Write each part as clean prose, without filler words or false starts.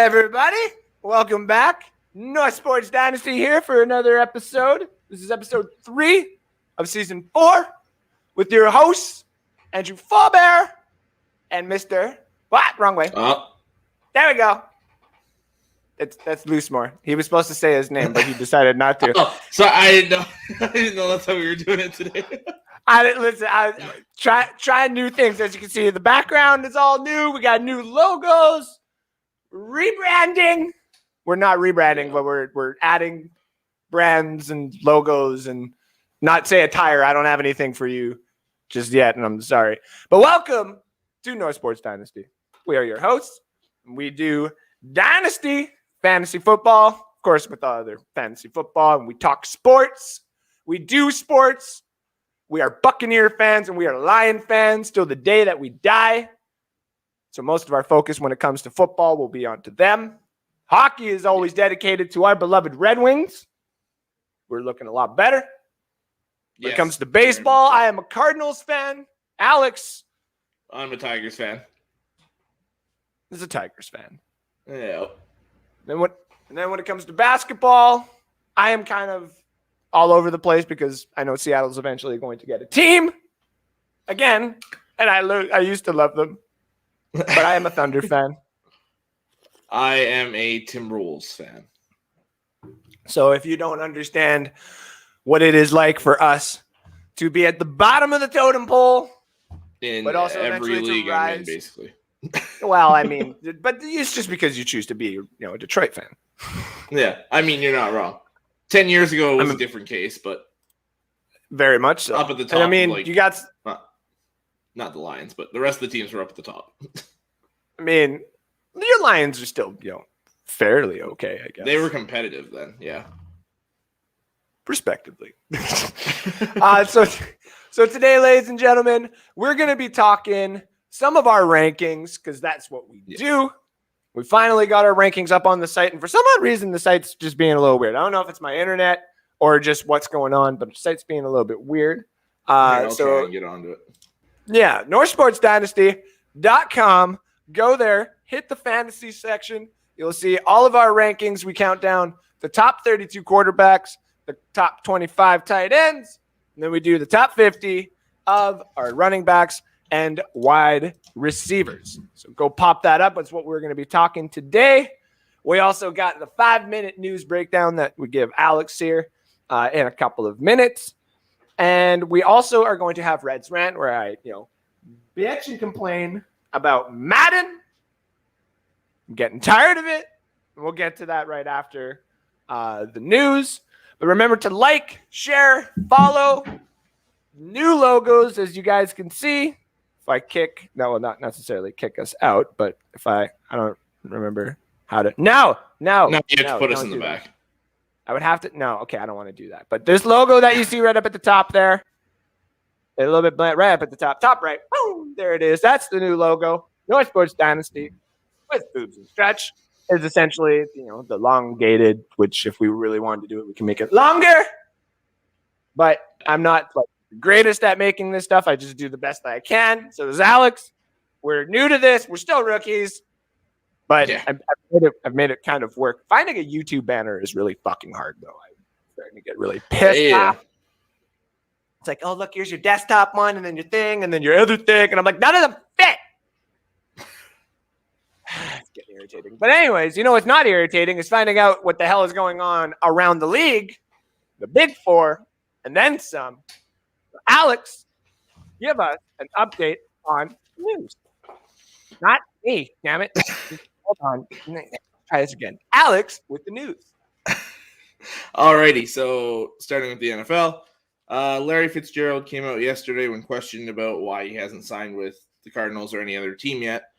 everybody. Welcome back. North Sports Dynasty here for another episode. This is episode 3 of season 4 with your hosts, Andrew Faubert and Mr. What? Wrong way. There we go. That's Loosemore. He was supposed to say his name, but he decided not to. So I didn't know that's how we were doing it today. I try new things. As you can see, the background is all new. We got new logos. Rebranding. We're not rebranding, but we're adding brands and logos and not say attire. I don't have anything for you just yet, and I'm sorry. But welcome to North Sports Dynasty. We are your hosts. We do Dynasty fantasy football, of course, with other fantasy football, and we talk sports. We do sports. We are Buccaneer fans and we are Lion fans till the day that we die. So most of our focus when it comes to football will be onto them. Hockey is always dedicated to our beloved Red Wings. We're looking a lot better. When it comes to baseball, I am a Cardinals fan. Alex. I'm a Tigers fan. Is a Tigers fan. Yeah. And then when it comes to basketball, I am kind of all over the place because I know Seattle's eventually going to get a team again, and I used to love them, but I am a Thunder fan. I am a Timberwolves fan. So if you don't understand what it is like for us to be at the bottom of the totem pole, but also every league I'm in, basically. Well, I mean, but it's just because you choose to be, a Detroit fan. Yeah, I mean, you're not wrong. 10 years ago, it was a different case, but very much so. Up at the top. And I mean, you got not the Lions, but the rest of the teams were up at the top. I mean, your Lions are still, fairly okay, I guess. They were competitive then, yeah. Respectively. So today, ladies and gentlemen, we're going to be talking some of our rankings because that's what we do. We finally got our rankings up on the site, and for some odd reason, the site's just being a little weird. I don't know if it's my internet or just what's going on, but the site's being a little bit weird. I'll try and get onto it. Yeah, NorthSportsDynasty.com. Go there, hit the fantasy section. You'll see all of our rankings. We count down the top 32 quarterbacks, the top 25 tight ends, and then we do the top 50 of our running backs and wide receivers. So go pop that up. That's what we're going to be talking today. We also got the 5-minute news breakdown that we give Alex here in a couple of minutes. And we also are going to have Red's Rant where I, bitch and complain about Madden. I'm getting tired of it. And we'll get to that right after the news. But remember to like, share, follow. New logos, as you guys can see. If I kick, that will not necessarily kick us out, but if I don't remember how to. No, you have to put us in the back. I would have to. No, okay, I don't want to do that. But this logo that you see right up at the top there, a little bit right up at the top right. Boom, there it is. That's the new logo. North Sports Dynasty with boobs and stretch is essentially, the elongated, which if we really wanted to do it, we can make it longer. But I'm not greatest at making this stuff. I just do the best that I can. So does Alex. We're new to this. We're still rookies. But yeah. I've made it kind of work. Finding a YouTube banner is really fucking hard, though. I'm starting to get really pissed off. It's like, oh, look, here's your desktop one, and then your thing, and then your other thing. And I'm like, none of them fit. It's getting irritating. But anyways, what's not irritating is finding out what the hell is going on around the league, the big four, and then some. Alex, give us an update on news. Not me, damn it. Hold on. Try this again. Alex with the news. Alrighty, so starting with the NFL. Larry Fitzgerald came out yesterday when questioned about why he hasn't signed with the Cardinals or any other team yet.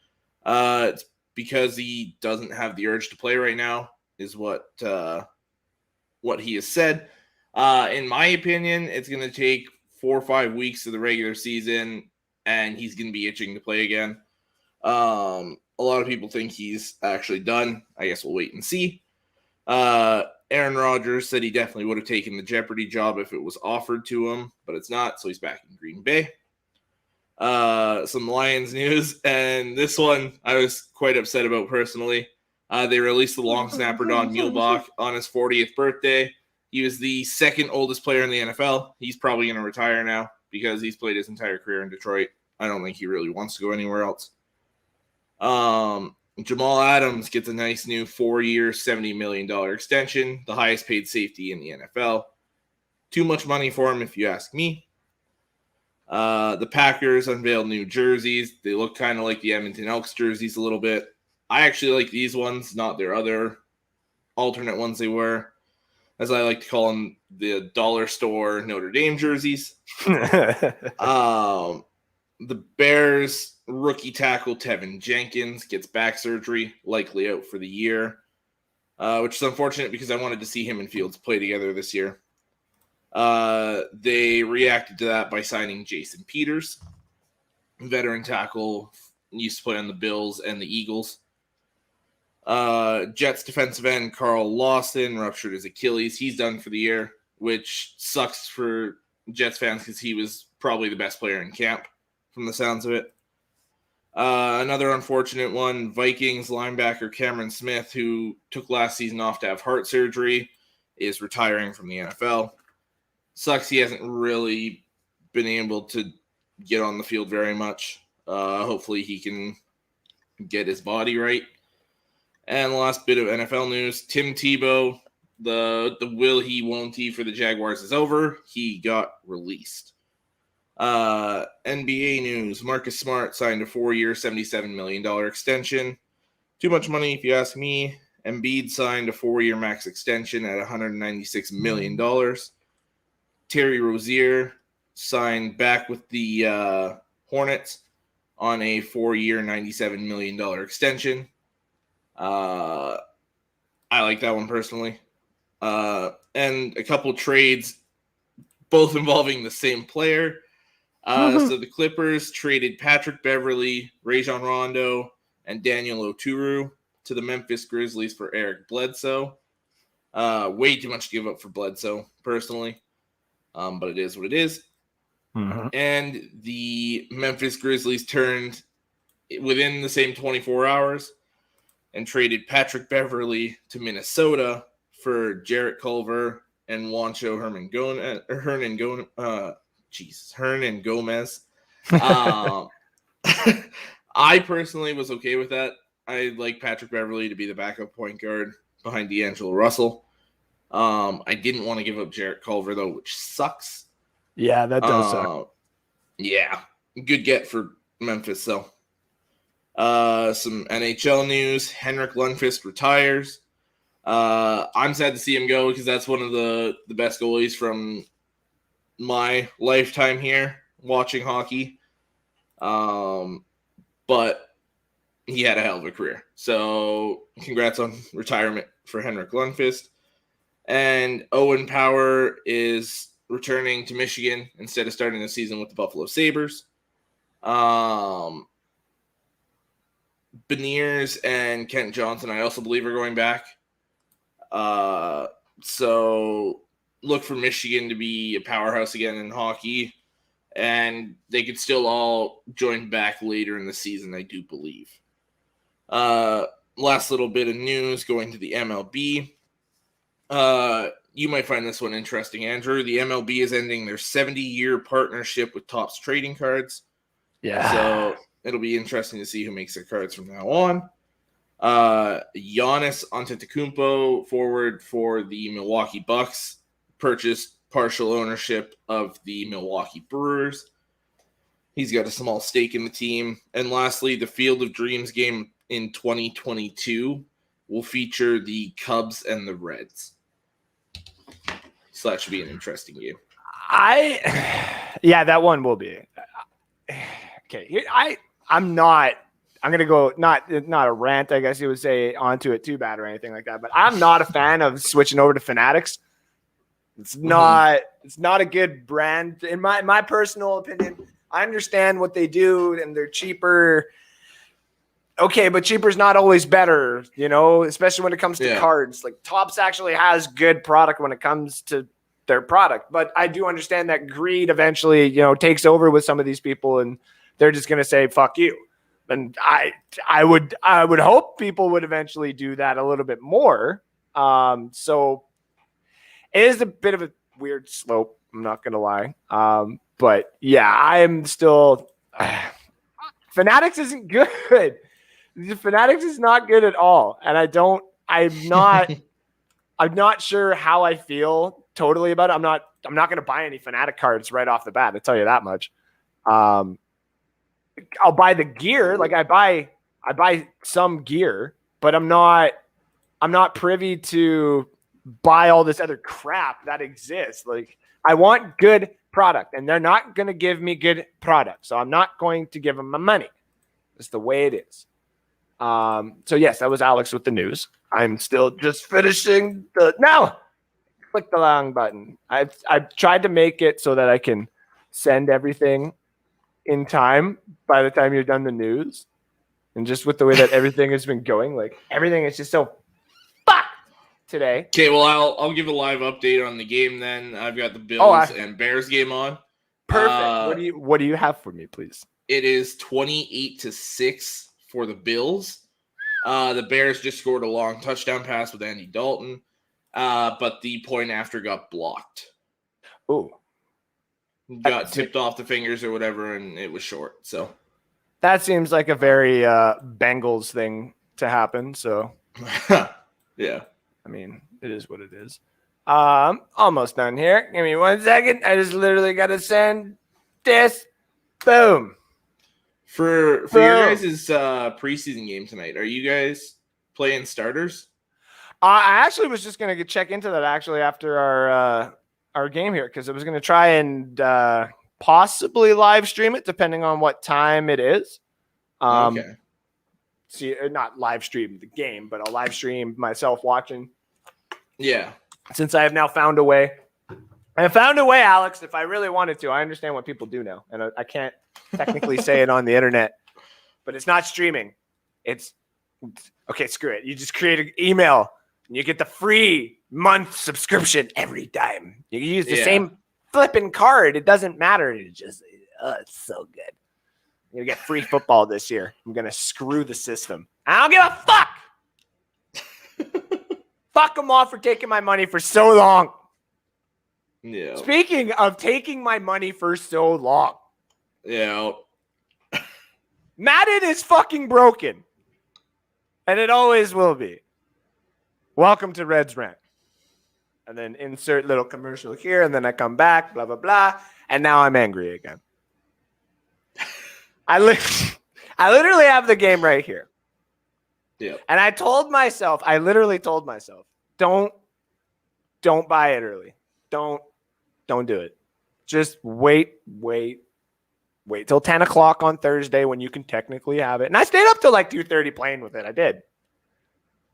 It's because he doesn't have the urge to play right now, is what he has said. In my opinion, it's going to take 4 or 5 weeks of the regular season, and he's going to be itching to play again. A lot of people think he's actually done. I guess we'll wait and see. Aaron Rodgers said he definitely would have taken the Jeopardy job if it was offered to him, but it's not, so he's back in Green Bay. Some Lions news, and this one I was quite upset about personally. They released the long snapper Don Muhlbach on his 40th birthday. He was the second oldest player in the NFL. He's probably going to retire now because he's played his entire career in Detroit. I don't think he really wants to go anywhere else. Jamal Adams gets a nice new 4-year, $70 million extension, the highest paid safety in the NFL. Too much money for him, if you ask me. The Packers unveiled new jerseys. They look kind of like the Edmonton Elks jerseys a little bit. I actually like these ones, not their other alternate ones they were. As I like to call them, the dollar store Notre Dame jerseys. The Bears rookie tackle Tevin Jenkins gets back surgery, likely out for the year, which is unfortunate because I wanted to see him and Fields play together this year. They reacted to that by signing Jason Peters, veteran tackle, used to play on the Bills and the Eagles. Jets defensive end Carl Lawson ruptured his Achilles. He's done for the year, which sucks for Jets fans because he was probably the best player in camp from the sounds of it. Another unfortunate one, Vikings linebacker Cameron Smith, who took last season off to have heart surgery, is retiring from the NFL. Sucks he hasn't really been able to get on the field very much. Hopefully he can get his body right. And the last bit of NFL news, Tim Tebow, the will he, won't he for the Jaguars is over. He got released. NBA news, Marcus Smart signed a 4-year, $77 million extension. Too much money if you ask me. Embiid signed a 4-year max extension at $196 million. Terry Rozier signed back with the Hornets on a 4-year, $97 million extension. I like that one personally. And a couple trades, both involving the same player. So the Clippers traded Patrick Beverley, Rajon Rondo, and Daniel Oturu to the Memphis Grizzlies for Eric Bledsoe. Way too much to give up for Bledsoe, personally. But it is what it is. Mm-hmm. And the Memphis Grizzlies turned within the same 24 hours and traded Patrick Beverley to Minnesota for Jarrett Culver and Juancho Hernan Gomez. I personally was okay with that. I like Patrick Beverley to be the backup point guard behind D'Angelo Russell. I didn't want to give up Jarrett Culver, though, which sucks. Yeah, that does suck. Yeah, good get for Memphis, though. Some NHL news. Henrik Lundqvist retires. I'm sad to see him go because that's one of the best goalies from my lifetime here watching hockey. But he had a hell of a career. So congrats on retirement for Henrik Lundqvist. And Owen Power is returning to Michigan instead of starting the season with the Buffalo Sabres. Beniers and Kent Johnson, I also believe, are going back. So look for Michigan to be a powerhouse again in hockey. And they could still all join back later in the season, I do believe. Last little bit of news going to the MLB. You might find this one interesting, Andrew. The MLB is ending their 70-year partnership with Topps Trading Cards. Yeah. So it'll be interesting to see who makes their cards from now on. Giannis Antetokounmpo, forward for the Milwaukee Bucks, purchased partial ownership of the Milwaukee Brewers. He's got a small stake in the team. And lastly, the Field of Dreams game in 2022 will feature the Cubs and the Reds. So that should be an interesting game. Yeah, that one will be. Okay, I'm going to go, not a rant, I guess you would say, onto it too bad or anything like that, but I'm not a fan of switching over to Fanatics. It's not a good brand. In my personal opinion, I understand what they do and they're cheaper. Okay, but cheaper is not always better, especially when it comes to cards. Like Topps actually has good product when it comes to their product. But I do understand that greed eventually, takes over with some of these people and they're just going to say, fuck you. And I would hope people would eventually do that a little bit more. So it is a bit of a weird slope. I'm not going to lie. But yeah, I am still Fanatics isn't good. Fanatics is not good at all. And I'm not sure how I feel totally about it. I'm not going to buy any Fanatic cards right off the bat. I'll tell you that much. I'll buy the gear. Like I buy some gear, but I'm not privy to buy all this other crap that exists. Like I want good product, and they're not going to give me good product. So I'm not going to give them my money. It's the way it is. So yes, that was Alex with the news. I'm still just finishing click the long button. I've tried to make it so that I can send everything in time by the time you're done the news. And just with the way that everything has been going, like everything is just so fucked today. Okay, well I'll give a live update on the game then. I've got the Bills and Bears game on. Perfect. What do you have for me, please? It is 28-6 for the Bills. The Bears just scored a long touchdown pass with Andy Dalton, but the point after got blocked. Ooh. Got tipped off the fingers or whatever, and it was short. So that seems like a very Bengals thing to happen. So yeah. I mean, it is what it is. Almost done here. Give me 1 second. I just literally got to send this. Boom. For your guys' preseason game tonight, are you guys playing starters? I actually was just going to check into that actually after our game here, because I was going to try and possibly live stream it depending on what time it is. Okay. See, not live stream the game, but I'll live stream myself watching. Yeah. Since I have now found a way. I found a way, Alex, if I really wanted to. I understand what people do now, and I can't technically say it on the internet, but it's not streaming. It's okay, screw it. You just create an email, and you get the free month subscription every time. You can use the same flipping card. It doesn't matter. It's so good. You're going to get free football this year. I'm going to screw the system. I don't give a fuck. Fuck them off for taking my money for so long. Yeah. Speaking of taking my money for so long. Yeah. Madden is fucking broken. And it always will be. Welcome to Red's Rant. And then insert little commercial here, and then I come back, blah, blah, blah. And now I'm angry again. I literally have the game right here. Yeah. And I literally told myself, don't buy it early. Don't do it. Just wait till 10 o'clock on Thursday when you can technically have it. And I stayed up till like 2:30 playing with it. I did.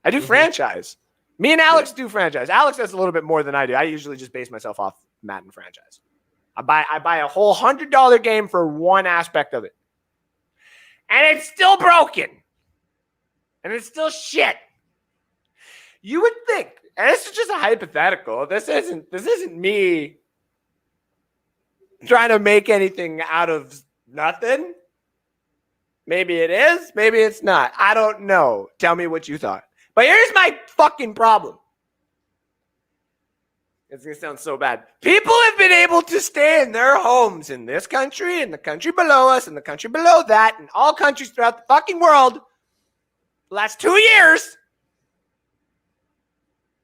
I do franchise. Me and Alex do franchise. Alex does a little bit more than I do. I usually just base myself off Madden franchise. I buy a whole $100 game for one aspect of it. And it's still broken. And it's still shit. You would think, and this is just a hypothetical. This isn't me trying to make anything out of nothing. Maybe it is. Maybe it's not. I don't know. Tell me what you thought. But here's my fucking problem. It's going to sound so bad. People have been able to stay in their homes in this country, and the country below us, and the country below that, and all countries throughout the fucking world the last 2 years.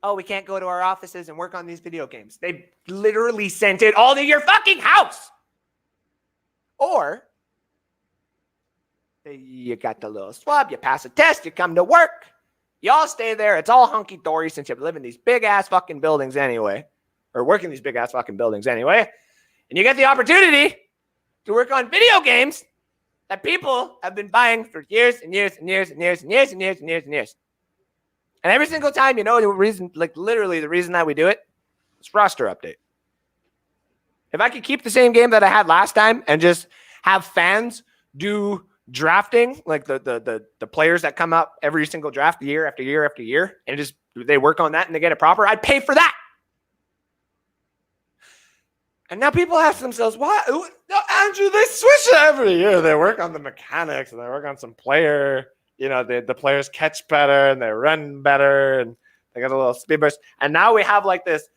Oh, we can't go to our offices and work on these video games. They literally sent it all to your fucking house. Or you got the little swab, you pass a test, you come to work. You all stay there. It's all hunky-dory since you live in these big-ass fucking buildings anyway. Or work in these big-ass fucking buildings anyway. And you get the opportunity to work on video games that people have been buying for years and years and years and years and years and years and years and years. And every single time, you know the reason, like literally the reason that we do it, it's roster update. If I could keep the same game that I had last time and just have fans do drafting, like the players that come up every single draft year after year after year, and just they work on that and they get it proper, I'd pay for that. And now people ask themselves, why? No, Andrew, they switch it every year. They work on the mechanics and they work on some player. The players catch better and they run better and they got a little speed burst. And now we have like this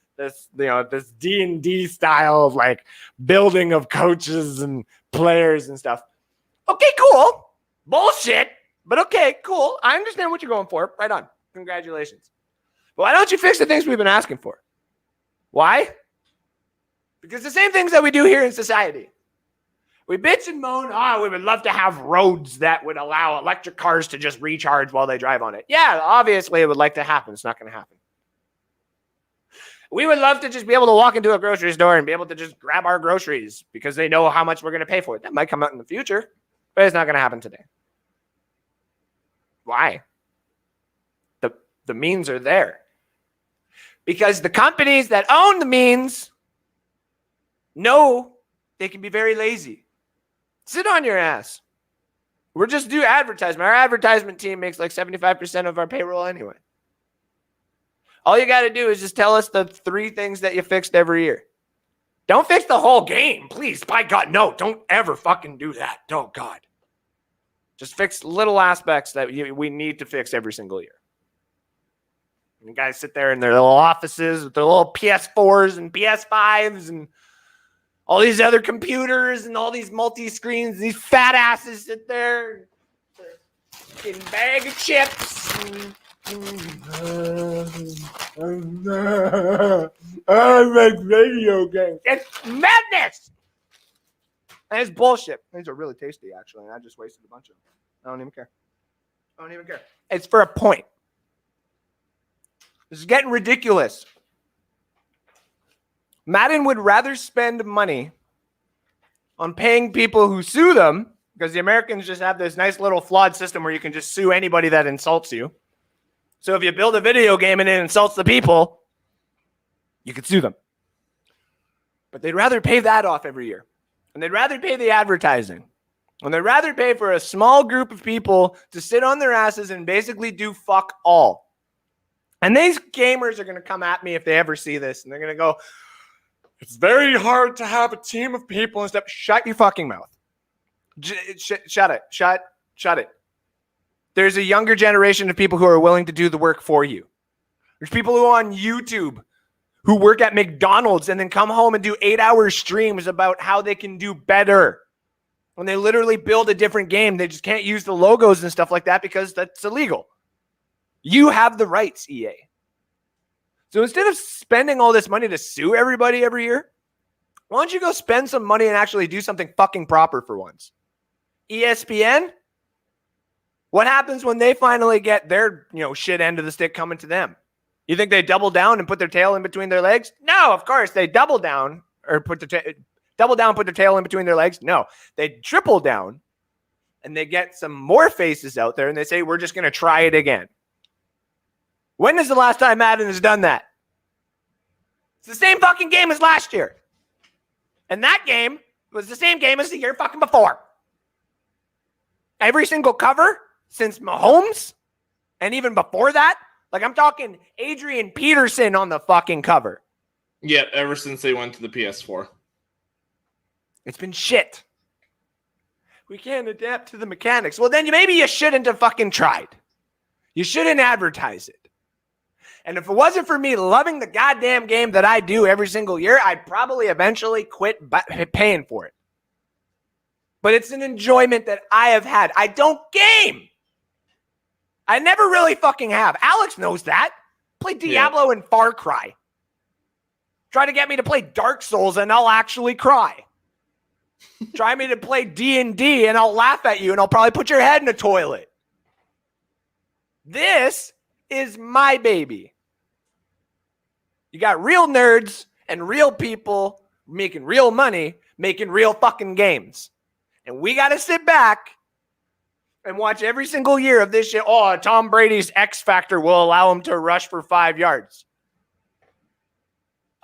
D&D style of like building of coaches and players and stuff. Okay, cool. Bullshit. But okay, cool. I understand what you're going for. Right on. Congratulations. But why don't you fix the things we've been asking for? Why? Because the same things that we do here in society. We bitch and moan, we would love to have roads that would allow electric cars to just recharge while they drive on it. Yeah, obviously it would like to happen. It's not going to happen. We would love to just be able to walk into a grocery store and be able to just grab our groceries because they know how much we're going to pay for it. That might come out in the future, but it's not going to happen today. Why? The means are there. Because the companies that own the means know they can be very lazy. Sit on your ass. We're just do advertisement. Our advertisement team makes like 75% of our payroll anyway. All you got to do is just tell us the 3 things that you fixed every year. Don't fix the whole game, please. By God, no. Don't ever fucking do that. Oh, God. Just fix little aspects that we need to fix every single year. And you guys sit there in their little offices with their little PS4s and PS5s and all these other computers and all these multi-screens. These fat asses sit there in bag of chips. I like video games. It's madness. And it's bullshit. These are really tasty, actually. And I just wasted a bunch of them. I don't even care. It's for a point. This is getting ridiculous. Madden would rather spend money on paying people who sue them, because the Americans just have this nice little flawed system where you can just sue anybody that insults you. So if you build a video game and it insults the people, you could sue them. But they'd rather pay that off every year. And they'd rather pay the advertising. And they'd rather pay for a small group of people to sit on their asses and basically do fuck all. And these gamers are going to come at me if they ever see this. And they're going to go, it's very hard to have a team of people and stuff. Shut your fucking mouth. Shut it. There's a younger generation of people who are willing to do the work for you. There's people who are on YouTube who work at McDonald's and then come home and do 8-hour streams about how they can do better. When they literally build a different game, they just can't use the logos and stuff like that because that's illegal. You have the rights, EA. So instead of spending all this money to sue everybody every year, why don't you go spend some money and actually do something fucking proper for once? ESPN? What happens when they finally get their, shit end of the stick coming to them? You think they double down and put their tail in between their legs? No, of course. They double down or put their tail in between their legs. No, they triple down and they get some more faces out there and they say, we're just going to try it again. When is the last time Madden has done that? It's the same fucking game as last year. And that game was the same game as the year fucking before. Every single cover since Mahomes and even before that, like I'm talking Adrian Peterson on the fucking cover. Yeah, ever since they went to the PS4. It's been shit. We can't adapt to the mechanics. Well, then maybe you shouldn't have fucking tried. You shouldn't advertise it. And if it wasn't for me loving the goddamn game that I do every single year, I'd probably eventually quit paying for it. But it's an enjoyment that I have had. I don't game. I never really fucking have. Alex knows that. Play Diablo and Far Cry. Try to get me to play Dark Souls and I'll actually cry. Try me to play D&D and I'll laugh at you and I'll probably put your head in a toilet. This is my baby. You got real nerds and real people making real money, making real fucking games. And we got to sit back and watch every single year of this shit. Oh, Tom Brady's X factor will allow him to rush for 5 yards.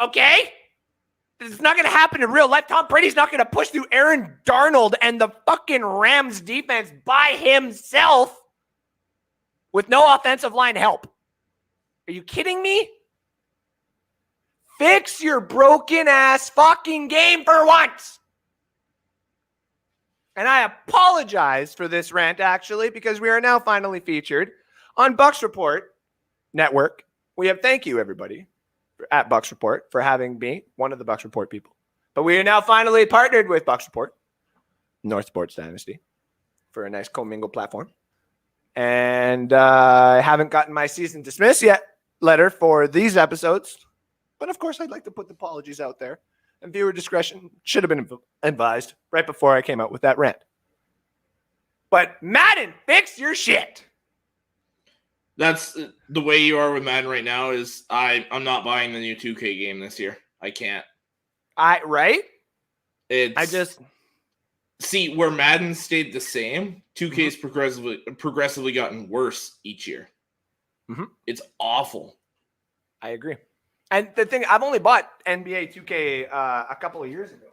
Okay? It's not going to happen in real life. Tom Brady's not going to push through Aaron Darnold and the fucking Rams defense by himself with no offensive line help. Are you kidding me? Fix your broken ass fucking game for once. And I apologize for this rant, actually, because we are now finally featured on Bucks Report Network. Thank you, everybody, at Bucks Report for having me, one of the Bucks Report people. But we are now finally partnered with Bucks Report, North Sports Dynasty, for a nice commingled platform. And I haven't gotten my season dismissed yet letter for these episodes. But, of course, I'd like to put the apologies out there. And viewer discretion should have been advised right before I came out with that rant. But Madden, fix your shit. That's the way you are with Madden right now. Is I'm not buying the new 2K game this year. I can't. Right? See where Madden stayed the same. 2K's progressively gotten worse each year. Mm-hmm. It's awful. I agree. And the thing, I've only bought NBA 2K a couple of years ago.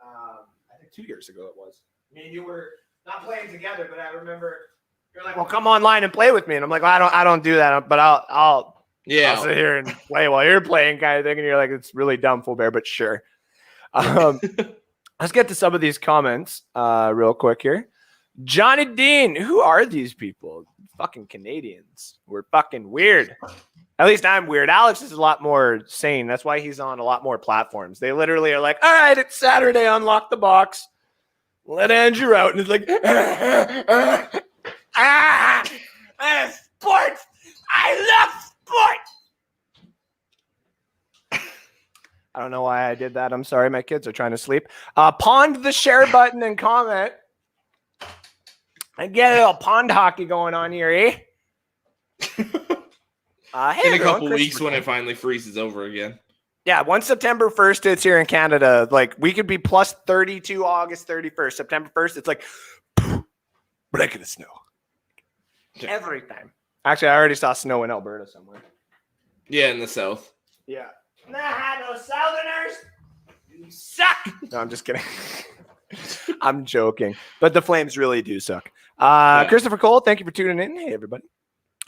I think 2 years ago it was. Me and you were not playing together, but I remember you're like, "Well, come online and play with me." And I'm like, well, I don't do that, but I'll sit here and play while you're playing, kind of thing. And you're like, "It's really dumb, Full Bear," but sure. Let's get to some of these comments real quick here. Johnny Dean, who are these people? Fucking Canadians. We're fucking weird. At least I'm weird. Alex is a lot more sane. That's why he's on a lot more platforms. They literally are like, "All right, it's Saturday. Unlock the box. Let Andrew out." And it's like, sports. I love sports. I don't know why I did that. I'm sorry. My kids are trying to sleep. Pond the share button and comment. And get a little pond hockey going on here, eh? In a couple weeks when it finally freezes over again. Yeah, once September 1st hits here in Canada, like we could be plus 32 August 31st. September 1st, it's like breaking the snow. Every time. Actually, I already saw snow in Alberta somewhere. Yeah, in the south. Yeah. Nah, no Southerners. You suck. No, I'm just kidding. I'm joking. But the Flames really do suck. Christopher Cole, thank you for tuning in. Hey, everybody.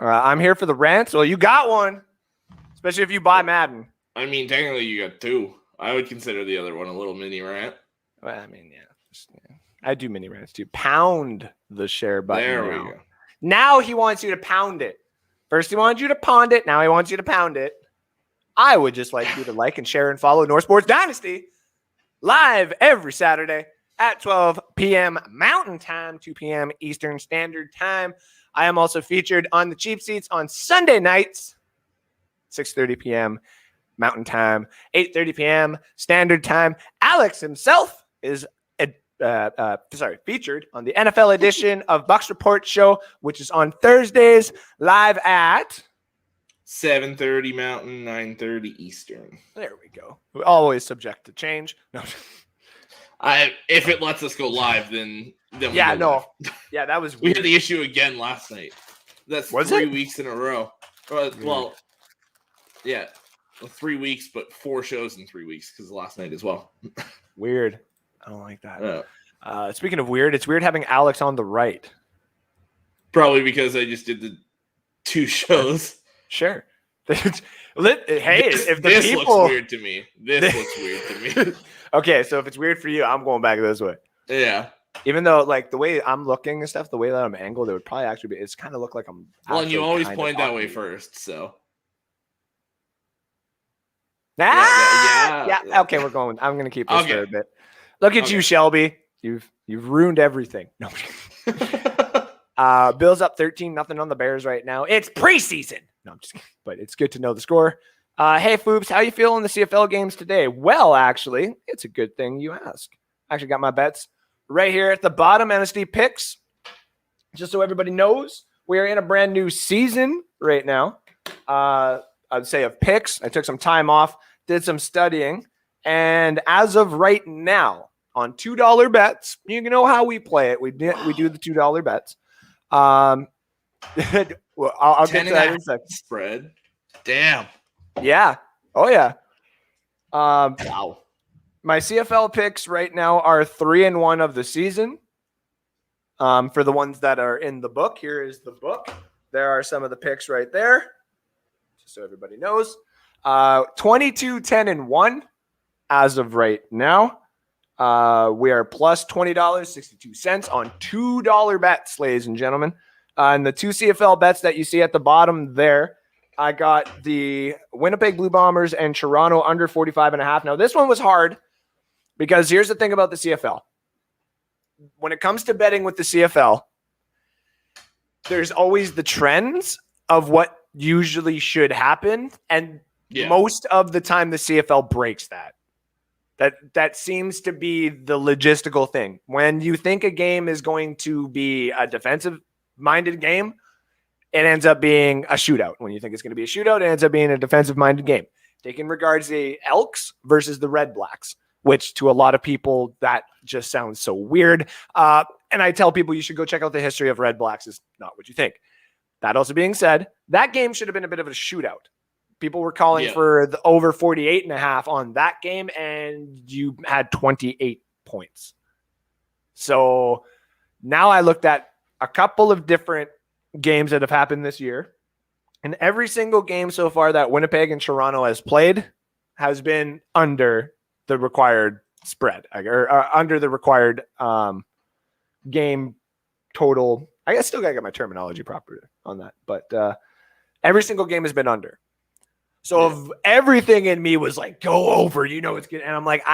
I'm here for the rant. Well, you got one, especially if you buy Madden. I mean, technically, you got two. I would consider the other one a little mini rant. Well, I mean, yeah. I do mini rants too. Pound the share button. There we go. Now he wants you to pound it. First, he wanted you to pound it. Now he wants you to pound it. I would just like you to like and share and follow North Sports Dynasty live every Saturday at 12 p.m. Mountain Time, 2 p.m. Eastern Standard Time. I am also featured on the cheap seats on Sunday nights, 6:30 p.m. Mountain Time, 8:30 p.m. Standard Time. Alex himself is featured on the NFL edition of Bucks Report Show, which is on Thursdays, live at 7:30 Mountain, 9:30 Eastern. There we go. We're always subject to change. No. If it lets us go live, then yeah, no. Yeah, that was weird. We had the issue again last night. That's 3 weeks in a row. Well, yeah, 3 weeks, but 4 shows in 3 weeks because last night as well. Weird. I don't like that. Speaking of weird, it's weird having Alex on the right. Probably because I just did the 2 shows. Sure. Hey, if the this people looks weird to me. This looks weird to me. Okay, so if it's weird for you, I'm going back this way. Yeah. Even though, like, the way I'm looking and stuff, the way that I'm angled, it would probably actually be. It's kind of look like I'm. Well, and you always point that way first, so. Yeah. Okay, we're going. I'm gonna keep this for a bit. Look at you, Shelby. You've ruined everything. No. Bills up 13-0 on the Bears right now. It's preseason. No, I'm just kidding. But it's good to know the score. Hey, Foobs, how you feeling the CFL games today? Well, actually, it's a good thing you ask. I actually got my bets right here at the bottom, NSD Picks. Just so everybody knows, we are in a brand new season right now. I'd say of picks. I took some time off, did some studying, and as of right now, on $2 bets, you know how we play it. We do the $2 bets. Well, I'll get to that in a second. Spread. Damn. Yeah. Oh yeah. Wow. My CFL picks right now are 3-1 of the season. For the ones that are in the book, here is the book. There are some of the picks right there, just so everybody knows. 22, 10, and 1 as of right now. We are plus $20.62 on $2 bets, ladies and gentlemen. And the 2 CFL bets that you see at the bottom there, I got the Winnipeg Blue Bombers and Toronto under 45.5. Now, this one was hard because here's the thing about the CFL. When it comes to betting with the CFL, there's always the trends of what usually should happen. And most of the time, the CFL breaks that. That seems to be the logistical thing. When you think a game is going to be a defensive-minded game, it ends up being a shootout. When you think it's going to be a shootout, it ends up being a defensive-minded game. Take in regards the Elks versus the Red Blacks, which to a lot of people, that just sounds so weird. And I tell people you should go check out the history of Red Blacks. It's not what you think. That also being said, that game should have been a bit of a shootout. People were calling for the over 48.5 on that game, and you had 28 points. So now I looked at a couple of different games that have happened this year, and every single game so far that Winnipeg and Toronto has played has been under the required spread, or under the required game total. I still got to get my terminology proper on that, but every single game has been under. So everything in me was like, go over, it's good. And I'm like,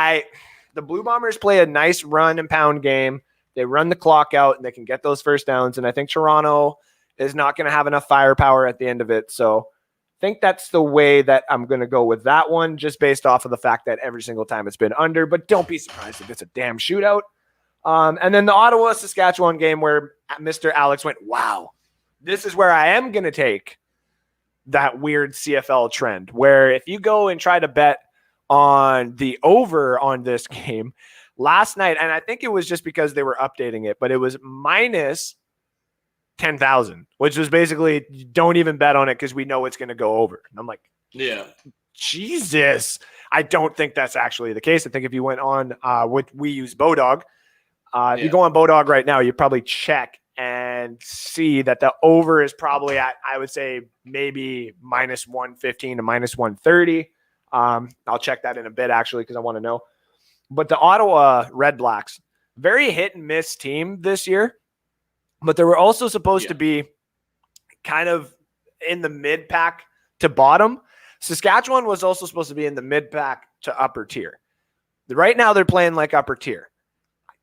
the Blue Bombers play a nice run and pound game. They run the clock out and they can get those first downs. And I think Toronto is not going to have enough firepower at the end of it. So I think that's the way that I'm going to go with that one, just based off of the fact that every single time it's been under, but don't be surprised if it's a damn shootout. And then the Ottawa-Saskatchewan game where Mr. Alex went, wow, this is where I am going to take that weird CFL trend, where if you go and try to bet on the over on this game last night, and I think it was just because they were updating it, but it was minus 10,000, which was basically don't even bet on it because we know it's going to go over. And I'm like, Jesus, I don't think that's actually the case. I think if you went on we use Bodog, if you go on Bodog right now, you probably check and see that the over is probably at, I would say, maybe minus 115 to minus 130. I'll check that in a bit, actually, because I want to know. But the Ottawa Red Blacks, very hit and miss team this year, but they were also supposed to be kind of in the mid-pack to bottom. Saskatchewan was also supposed to be in the mid-pack to upper tier. Right now, they're playing like upper tier.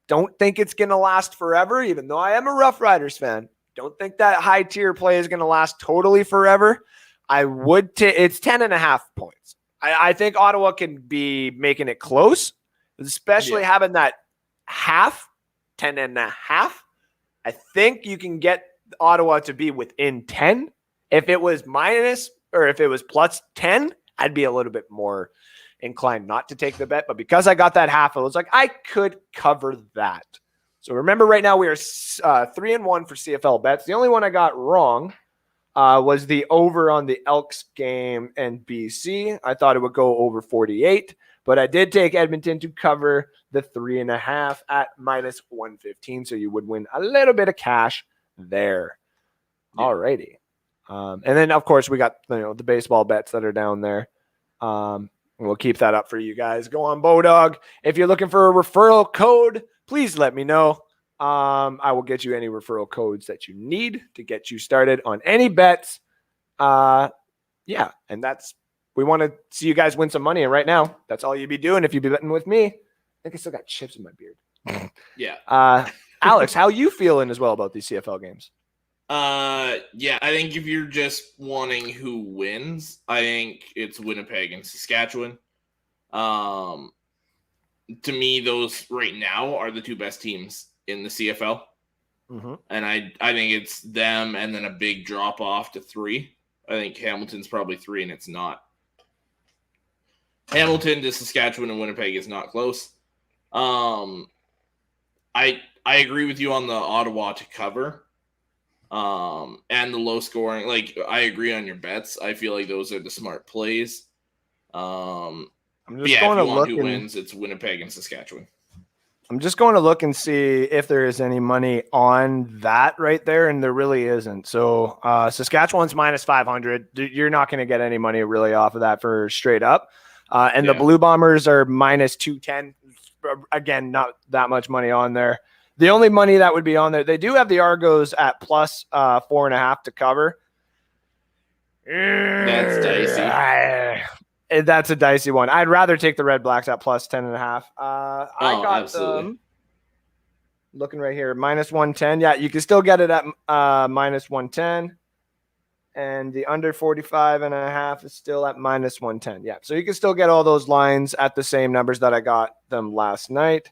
Don't think it's going to last forever, even though I am a Rough Riders fan. Don't think that high tier play is going to last totally forever. I would it's 10.5 points. I think Ottawa can be making it close, especially having that 10.5. I think you can get Ottawa to be within 10. If it was minus or if it was plus 10, I'd be a little bit more inclined not to take the bet, but because I got that half, I was like, I could cover that. So remember, right now we are 3-1 for CFL bets. The only one I got wrong was the over on the Elks game and BC. I thought it would go over 48, but I did take Edmonton to cover the 3.5 at minus 115. So you would win a little bit of cash there. Alrighty. And then of course we got the baseball bets that are down there. We'll keep that up for you guys. Go on Bodog. If you're looking for a referral code, please let me know. I will get you any referral codes that you need to get you started on any bets. And we want to see you guys win some money. And right now, that's all you'd be doing if you'd be betting with me. I think I still got chips in my beard. Alex, how you feeling as well about these CFL games? I think if you're just wanting who wins, I think it's Winnipeg and Saskatchewan. To me, those right now are the two best teams in the CFL. Mm-hmm. And I think it's them and then a big drop off to 3. I think Hamilton's probably 3 and it's not. Hamilton to Saskatchewan and Winnipeg is not close. I agree with you on the Ottawa to cover. And the low scoring, I agree on your bets. I feel like those are the smart plays. I'm just going to look who wins, it's Winnipeg and Saskatchewan. I'm just going to look and see if there is any money on that right there, and there really isn't. So Saskatchewan's minus 500. You're not going to get any money really off of that for straight up. And the Blue Bombers are minus 210. Again, not that much money on there. The only money that would be on there, they do have the Argos at plus 4.5 to cover. That's dicey. That's a dicey one. I'd rather take the Red Blacks at plus 10.5. I got absolutely. them looking right here, minus 110. Yeah, you can still get it at minus 110. And the under 45.5 is still at minus 110. Yeah, so you can still get all those lines at the same numbers that I got them last night.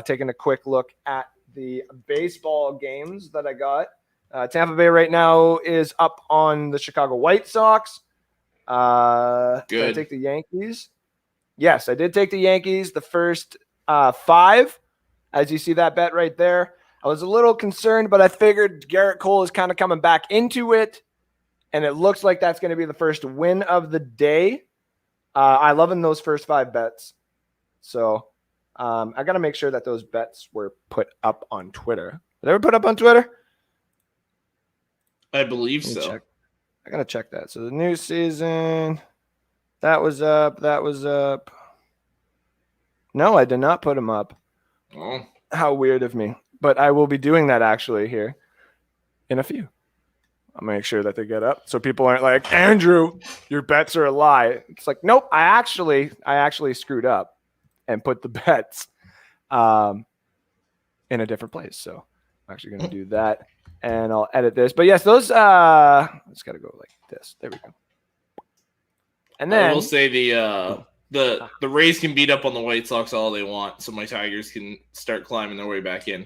Taking a quick look at the baseball games that I got. Tampa Bay right now is up on the Chicago White Sox. Did I take the Yankees? Yes, I did take the Yankees. The first 5, as you see that bet right there. I was a little concerned, but I figured Garrett Cole is kind of coming back into it, and it looks like that's going to be the first win of the day. I love in those first 5 bets. So I got to make sure that those bets were put up on Twitter. Were they ever put up on Twitter? I believe so. Check. I got to check that. So the new season, that was up. That was up. No, I did not put them up. Oh. How weird of me. But I will be doing that actually here in a few. I'll make sure that they get up so people aren't like, Andrew, your bets are a lie. It's like, nope, I actually screwed up and put the bets in a different place. So I'm actually going to do that. And I'll edit this. But yes, those it's got to go like this. There we go. And then I will say the Rays can beat up on the White Sox all they want, so my Tigers can start climbing their way back in.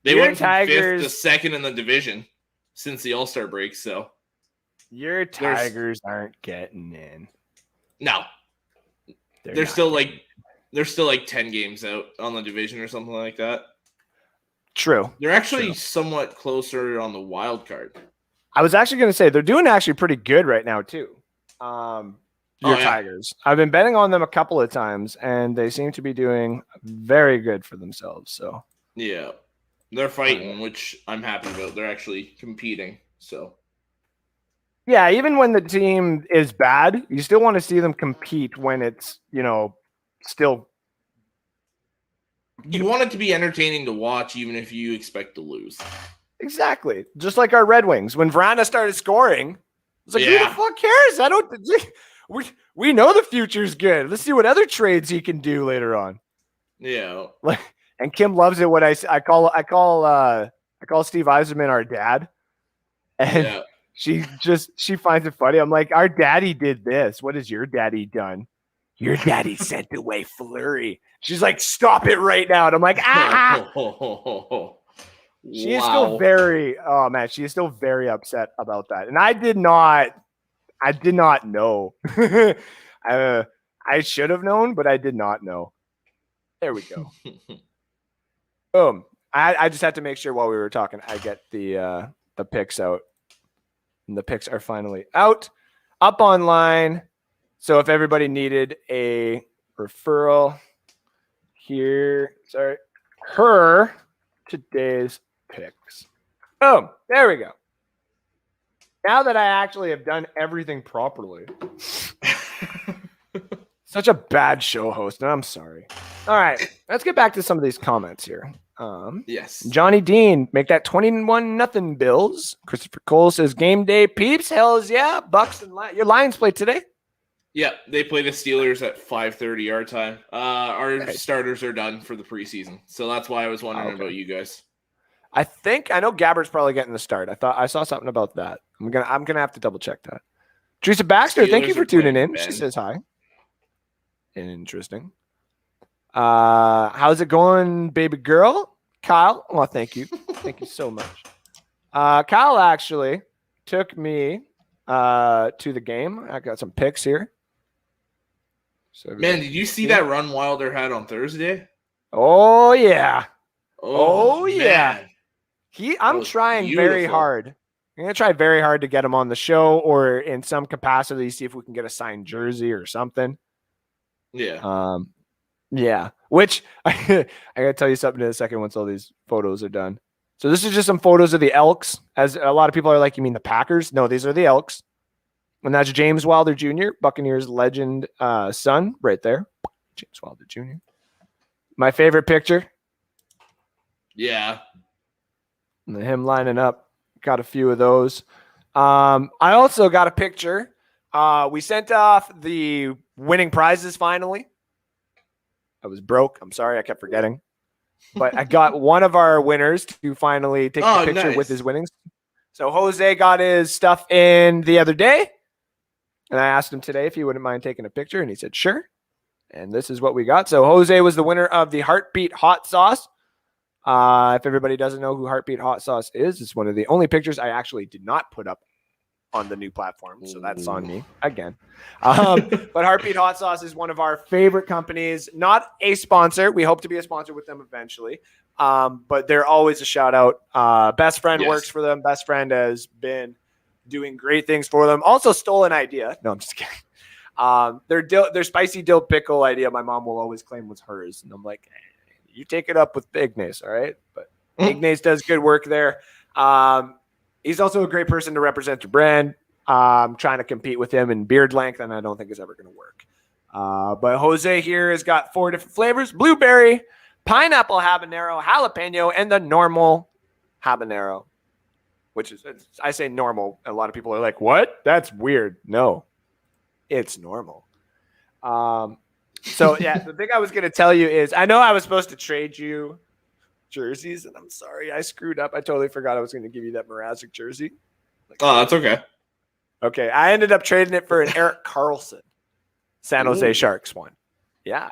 They went from 5th to 2nd in the division since the All-Star break, so your Tigers aren't getting in. No. They're still like 10 games out on the division or something like that. True. They're actually somewhat closer on the wild card. I was actually going to say they're doing actually pretty good right now too. Tigers. I've been betting on them a couple of times, and they seem to be doing very good for themselves. So yeah, they're fighting, which I'm happy about. They're actually competing. So yeah, even when the team is bad, you still want to see them compete when it's still. You want it to be entertaining to watch, even if you expect to lose. Exactly. Just like our Red Wings. When Vrana started scoring, it's like, who the fuck cares? We know the future's good. Let's see what other trades he can do later on. Yeah. And Kim loves it when I call Steve Yzerman our dad. And she finds it funny. I'm like, our daddy did this. What has your daddy done? Your daddy sent away Fleury. She's like, stop it right now. And I'm like, She is still she is still very upset about that. And I did not know. I should have known, but I did not know. There we go. Boom. I just had to make sure while we were talking, I get the picks out. And the picks are finally out. Up online. So if everybody needed a referral, her today's picks. Boom. There we go. Now that I actually have done everything properly. Such a bad show host, and I'm sorry. All right. Let's get back to some of these comments here. Yes. Johnny Dean, make that 21-0 Bills. Christopher Cole says, game day peeps. Hells yeah. Bucks and your Lions play today. Yeah, they play the Steelers at 5:30 our time. Our starters are done for the preseason, so that's why I was wondering about you guys. I know Gabbard's probably getting the start. I saw something about that. I'm gonna have to double check that. Teresa Baxter, thank you for tuning in. She says hi. Interesting. How's it going, baby girl? Kyle. Well, thank you. Thank you so much. Kyle actually took me to the game. I got some picks here. So man, did you see that run Wilder had on Thursday? Oh yeah. Oh man. yeah. I'm trying very hard. I'm going to try very hard to get him on the show or in some capacity, see if we can get a signed jersey or something. Yeah. Yeah, which I gotta tell you something in a second once all these photos are done. So this is just some photos of the Elks. As a lot of people are like, you mean the Packers? No, these are the Elks. And that's James Wilder Jr., Buccaneers legend son, right there. James Wilder Jr. My favorite picture. Yeah. And him lining up. Got a few of those. I also got a picture. We sent off the winning prizes finally. I was broke. I'm sorry. I kept forgetting. But I got one of our winners to finally take the picture with his winnings. So Jose got his stuff in the other day. And I asked him today if he wouldn't mind taking a picture. And he said, sure. And this is what we got. So Jose was the winner of the Heartbeat Hot Sauce. If everybody doesn't know who Heartbeat Hot Sauce is, it's one of the only pictures I actually did not put up on the new platform. So that's on me again. But Heartbeat Hot Sauce is one of our favorite companies, not a sponsor. We hope to be a sponsor with them eventually. But they're always a shout out. Best friend works for them. Best friend has been doing great things for them. Also stole an idea. No, I'm just kidding. Their spicy dill pickle idea, my mom will always claim was hers. And I'm like, you take it up with Ignace, all right? But Ignace does good work there. He's also a great person to represent your brand. Trying to compete with him in beard length, and I don't think it's ever going to work. But Jose here has got 4 different flavors: blueberry, pineapple habanero, jalapeno, and the normal habanero. Which is, I say normal, and a lot of people are like, what? That's weird. No, it's normal. So, yeah, the thing I was going to tell you is I know I was supposed to trade you jerseys, and I'm sorry. I screwed up. I totally forgot I was going to give you that Mrazek jersey. That's okay. Okay, I ended up trading it for an Erik Karlsson San Jose Sharks one. Yeah.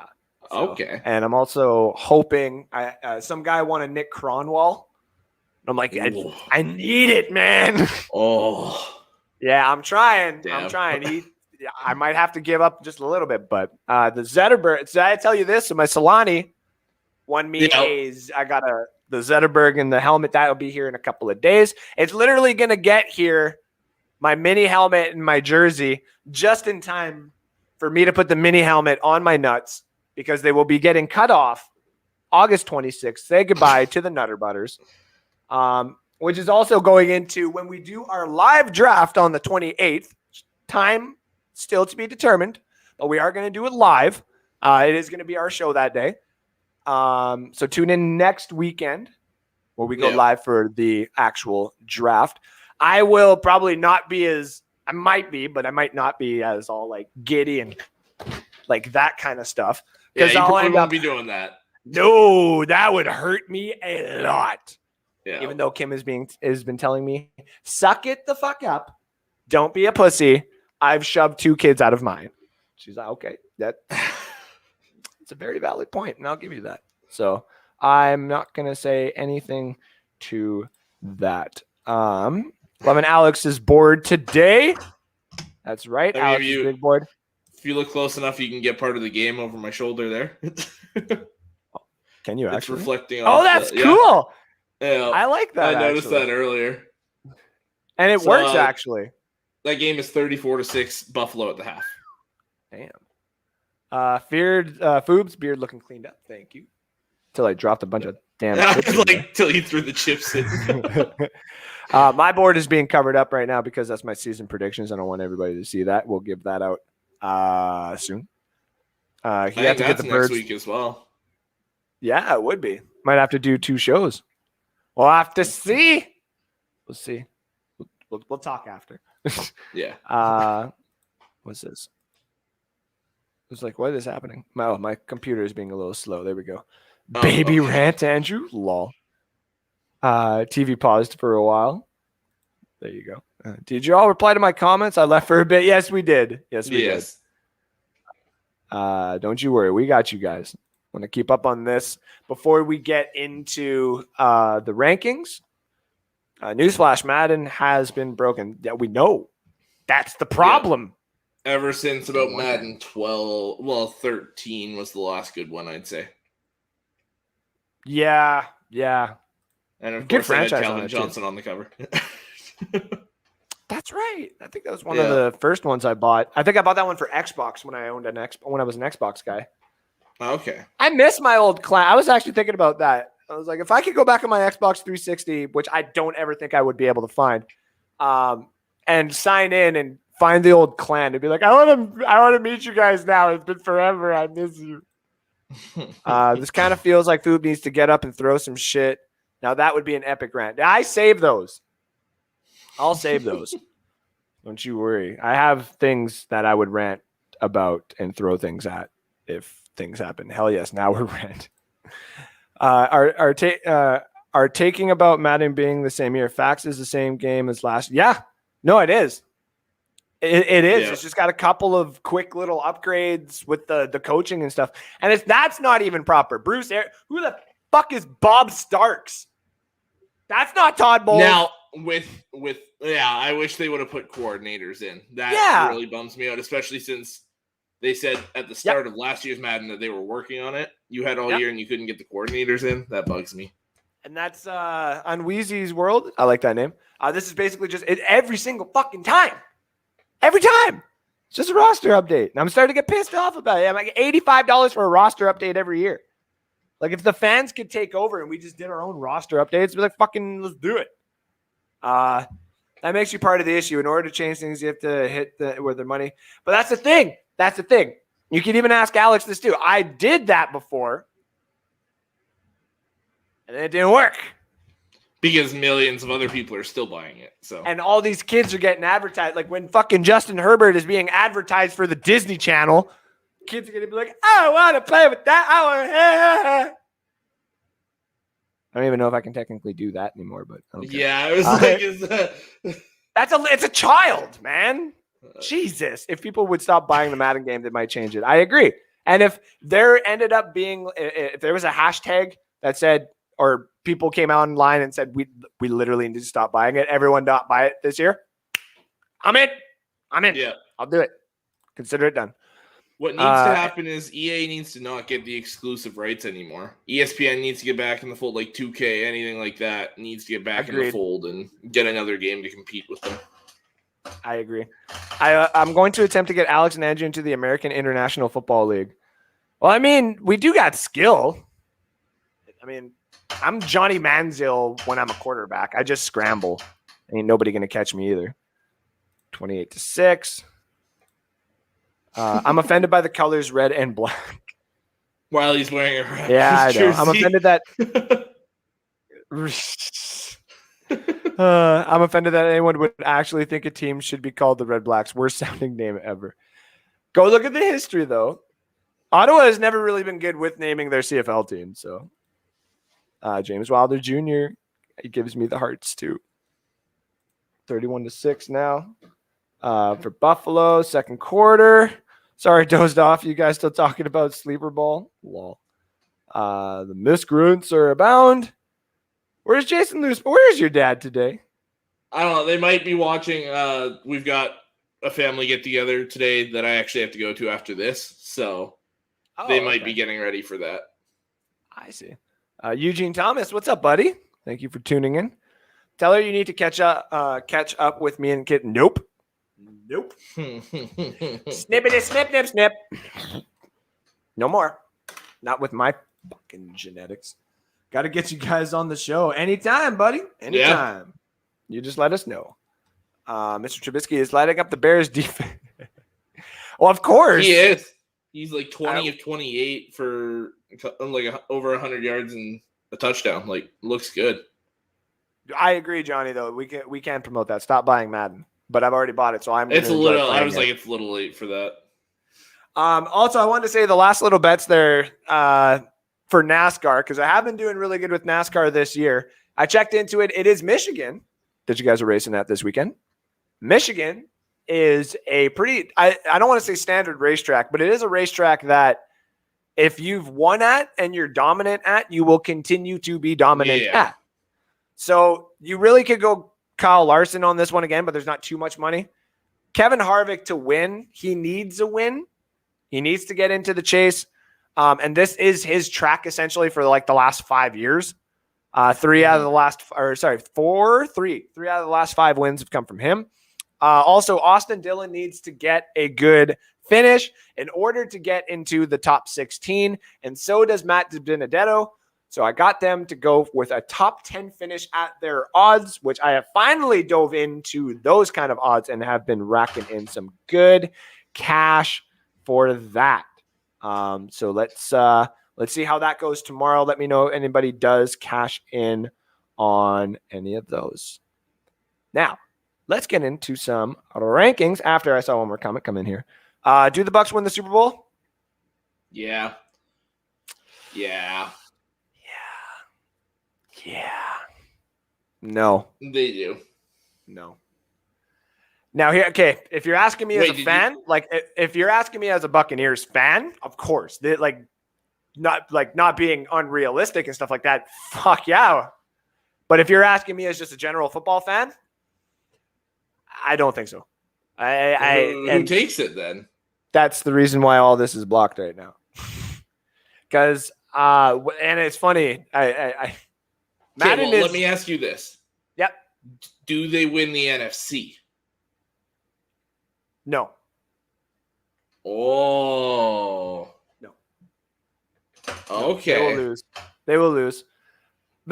So, okay. And I'm also hoping some guy won a Nick Kronwall. I'm like, I need it, man. Oh. Yeah, I'm trying. Damn. I'm trying. I might have to give up just a little bit, but the Zetterberg. Did I tell you this? So my Solani won me I got the Zetterberg and the helmet. That will be here in a couple of days. It's literally going to get here, my mini helmet and my jersey, just in time for me to put the mini helmet on my nuts, because they will be getting cut off August 26th. Say goodbye to the Nutter Butters. Which is also going into when we do our live draft on the 28th. Time still to be determined, but we are going to do it live. It is going to be our show that day. So tune in next weekend where we go live for the actual draft. I will probably not be I might be, but I might not be as all like giddy and like that kind of stuff. Yeah, you probably won't be doing that. No, that would hurt me a lot. Yeah. Even though Kim has been telling me, suck it the fuck up. Don't be a pussy. I've shoved 2 kids out of mine. She's like, okay, it's a very valid point, and I'll give you that. So I'm not going to say anything to that. Loving Alex is bored today. That's right. Alex is big board. If you look close enough, you can get part of the game over my shoulder there. Can you actually? It's reflecting off. Oh, that's cool. Yeah, I like that. I noticed that earlier. And it works, actually. That game is 34-6 Buffalo at the half. Damn. Feared Foob's beard looking cleaned up. Thank you. Till I dropped a bunch of damn chips. Till you threw the chips in. My board is being covered up right now because that's my season predictions. I don't want everybody to see that. We'll give that out soon. He had to get the birds next week as well. Yeah, it would be. Might have to do 2 shows. We'll have to see. We'll see. We'll talk after. Yeah. What's this? It's like, what is happening? My computer is being a little slow. There we go. Baby rant, Andrew. Lol. TV paused for a while. There you go. Did you all reply to my comments? I left for a bit. Yes, we did. Yes, we did. Don't you worry. We got you guys. Want to keep up on this before we get into the rankings. Newsflash: Madden has been broken. Yeah, we know. That's the problem. Yeah. Ever since about Madden 13 was the last good one, I'd say. Yeah. And of course, I had Calvin Johnson on the cover. That's right. I think that was one of the first ones I bought. I think I bought that one for Xbox when I owned when I was an Xbox guy. Okay. I miss my old clan. I was actually thinking about that. I was like, if I could go back on my Xbox 360, which I don't ever think I would be able to find, and sign in and find the old clan to be like, I want to meet you guys now. It's been forever. I miss you. This kind of feels like Food needs to get up and throw some shit. Now that would be an epic rant. I save those. I'll save those. Don't you worry. I have things that I would rant about and throw things at if things happen. Hell yes. Now we're rant. Are taking about Madden being the same year. Fax is the same game as last. Yeah. No, it is. It is. Yeah. It's just got a couple of quick little upgrades with the coaching and stuff. And that's not even proper. Bruce, who the fuck is Bob Starks? That's not Todd Bowles. Now, I wish they would have put coordinators in. That really bums me out, especially since they said at the start of last year's Madden that they were working on it. You had all year and you couldn't get the coordinators in. That bugs me. And that's on Wheezy's World. I like that name. This is basically just every single fucking time. Every time. It's just a roster update. And I'm starting to get pissed off about it. I'm like $85 for a roster update every year. Like, if the fans could take over and we just did our own roster updates, we're like, fucking, let's do it. That makes you part of the issue. In order to change things, you have to hit with their money. But that's the thing. That's the thing. You can even ask Alex this too. I did that before, and it didn't work. Because millions of other people are still buying it. And all these kids are getting advertised. Like, when fucking Justin Herbert is being advertised for the Disney Channel, kids are going to be like, I want to play with that. I don't even know if I can technically do that anymore, but okay. Yeah, it was it's a child, man. Jesus. If people would stop buying the Madden game, they might change it. I agree. And if there ended up being, if there was a hashtag that said, or people came out in line and said, we literally need to stop buying it, everyone not buy it this year, I'm in. Yeah. I'll do it. Consider it done. What needs to happen is EA needs to not get the exclusive rights anymore. ESPN needs to get back in the fold, like 2K, anything like that needs to get back in the fold and get another game to compete with them. I agree. I'm going to attempt to get Alex and Andrew into the American International Football League. Well, I mean, we do got skill. I mean, I'm Johnny Manziel when I'm a quarterback. I just scramble. Ain't nobody going to catch me either. 28-6. I'm offended by the colors red and black. While he's wearing a red jersey. I know. I'm offended that I'm offended that anyone would actually think a team should be called the Red Blacks. Worst sounding name ever. Go look at the history, though. Ottawa has never really been good with naming their CFL team. So, James Wilder Jr., he gives me the hearts too. 31-6 now for Buffalo. Second quarter. Sorry, dozed off. You guys still talking about sleeper ball? Lol. The miscreants are abound. Where's Jason Luce? Where's your dad today? I don't know. They might be watching. We've got a family get together today that I actually have to go to after this. So they might be getting ready for that. I see. Eugene Thomas, what's up, buddy? Thank you for tuning in. Tell her you need to catch up with me and Kit. Nope. Snippity snip nip snip. No more. Not with my fucking genetics. Got to get you guys on the show anytime, buddy. Anytime. Yeah. You just let us know. Mr. Trubisky is lighting up the Bears defense. Well, of course. He is. He's like 20 of 28 for like over 100 yards and a touchdown. Like, looks good. I agree, Johnny, though. We can promote that. Stop buying Madden. But I've already bought it, so I'm. It's a little. I was like, it's a little late for that. Also, I wanted to say the last little bets there for NASCAR, because I have been doing really good with NASCAR this year. I checked into it. It is Michigan that you guys are racing at this weekend. Michigan is a pretty. I don't want to say standard racetrack, but it is a racetrack that if you've won at and you're dominant at, you will continue to be dominant at. So you really could go Kyle Larson on this one again, but there's not too much money. Kevin Harvick to win, he needs a win. He needs to get into the chase. And this is his track essentially for like the last 5 years. Three out of the last 5 wins have come from him. Also, Austin Dillon needs to get a good finish in order to get into the top 16. And so does Matt DiBenedetto. So I got them to go with a top 10 finish at their odds, which I have finally dove into those kind of odds and have been racking in some good cash for that. So let's see how that goes tomorrow. Let me know if anybody does cash in on any of those. Now, let's get into some rankings after I saw one more comment come in here. Do the Bucks win the Super Bowl? Yeah. No. They do. No. Now here, okay, if you're asking me as a fan, if you're asking me as a Buccaneers fan, of course, not being unrealistic and stuff like that. Fuck yeah. But if you're asking me as just a general football fan, I don't think so. Who takes it then? That's the reason why all this is blocked right now. Because and it's funny. Madden let me ask you this. Yep. Do they win the NFC? No. Oh. No. Okay. They will lose.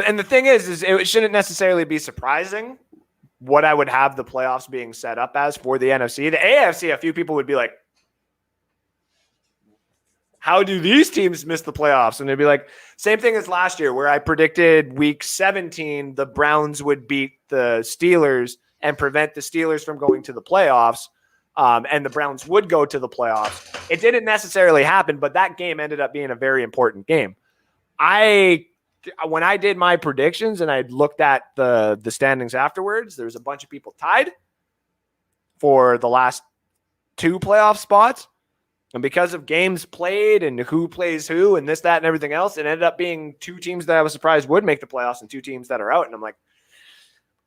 And the thing is it shouldn't necessarily be surprising what I would have the playoffs being set up as for the NFC. The AFC, a few people would be like, how do these teams miss the playoffs? And they'd be like, same thing as last year where I predicted week 17, the Browns would beat the Steelers and prevent the Steelers from going to the playoffs. And the Browns would go to the playoffs. It didn't necessarily happen, but that game ended up being a very important game. When I did my predictions and I looked at the standings afterwards, there was a bunch of people tied for the last 2 playoff spots. And because of games played and who plays who and this, that, and everything else, it ended up being 2 teams that I was surprised would make the playoffs and 2 teams that are out. And I'm like,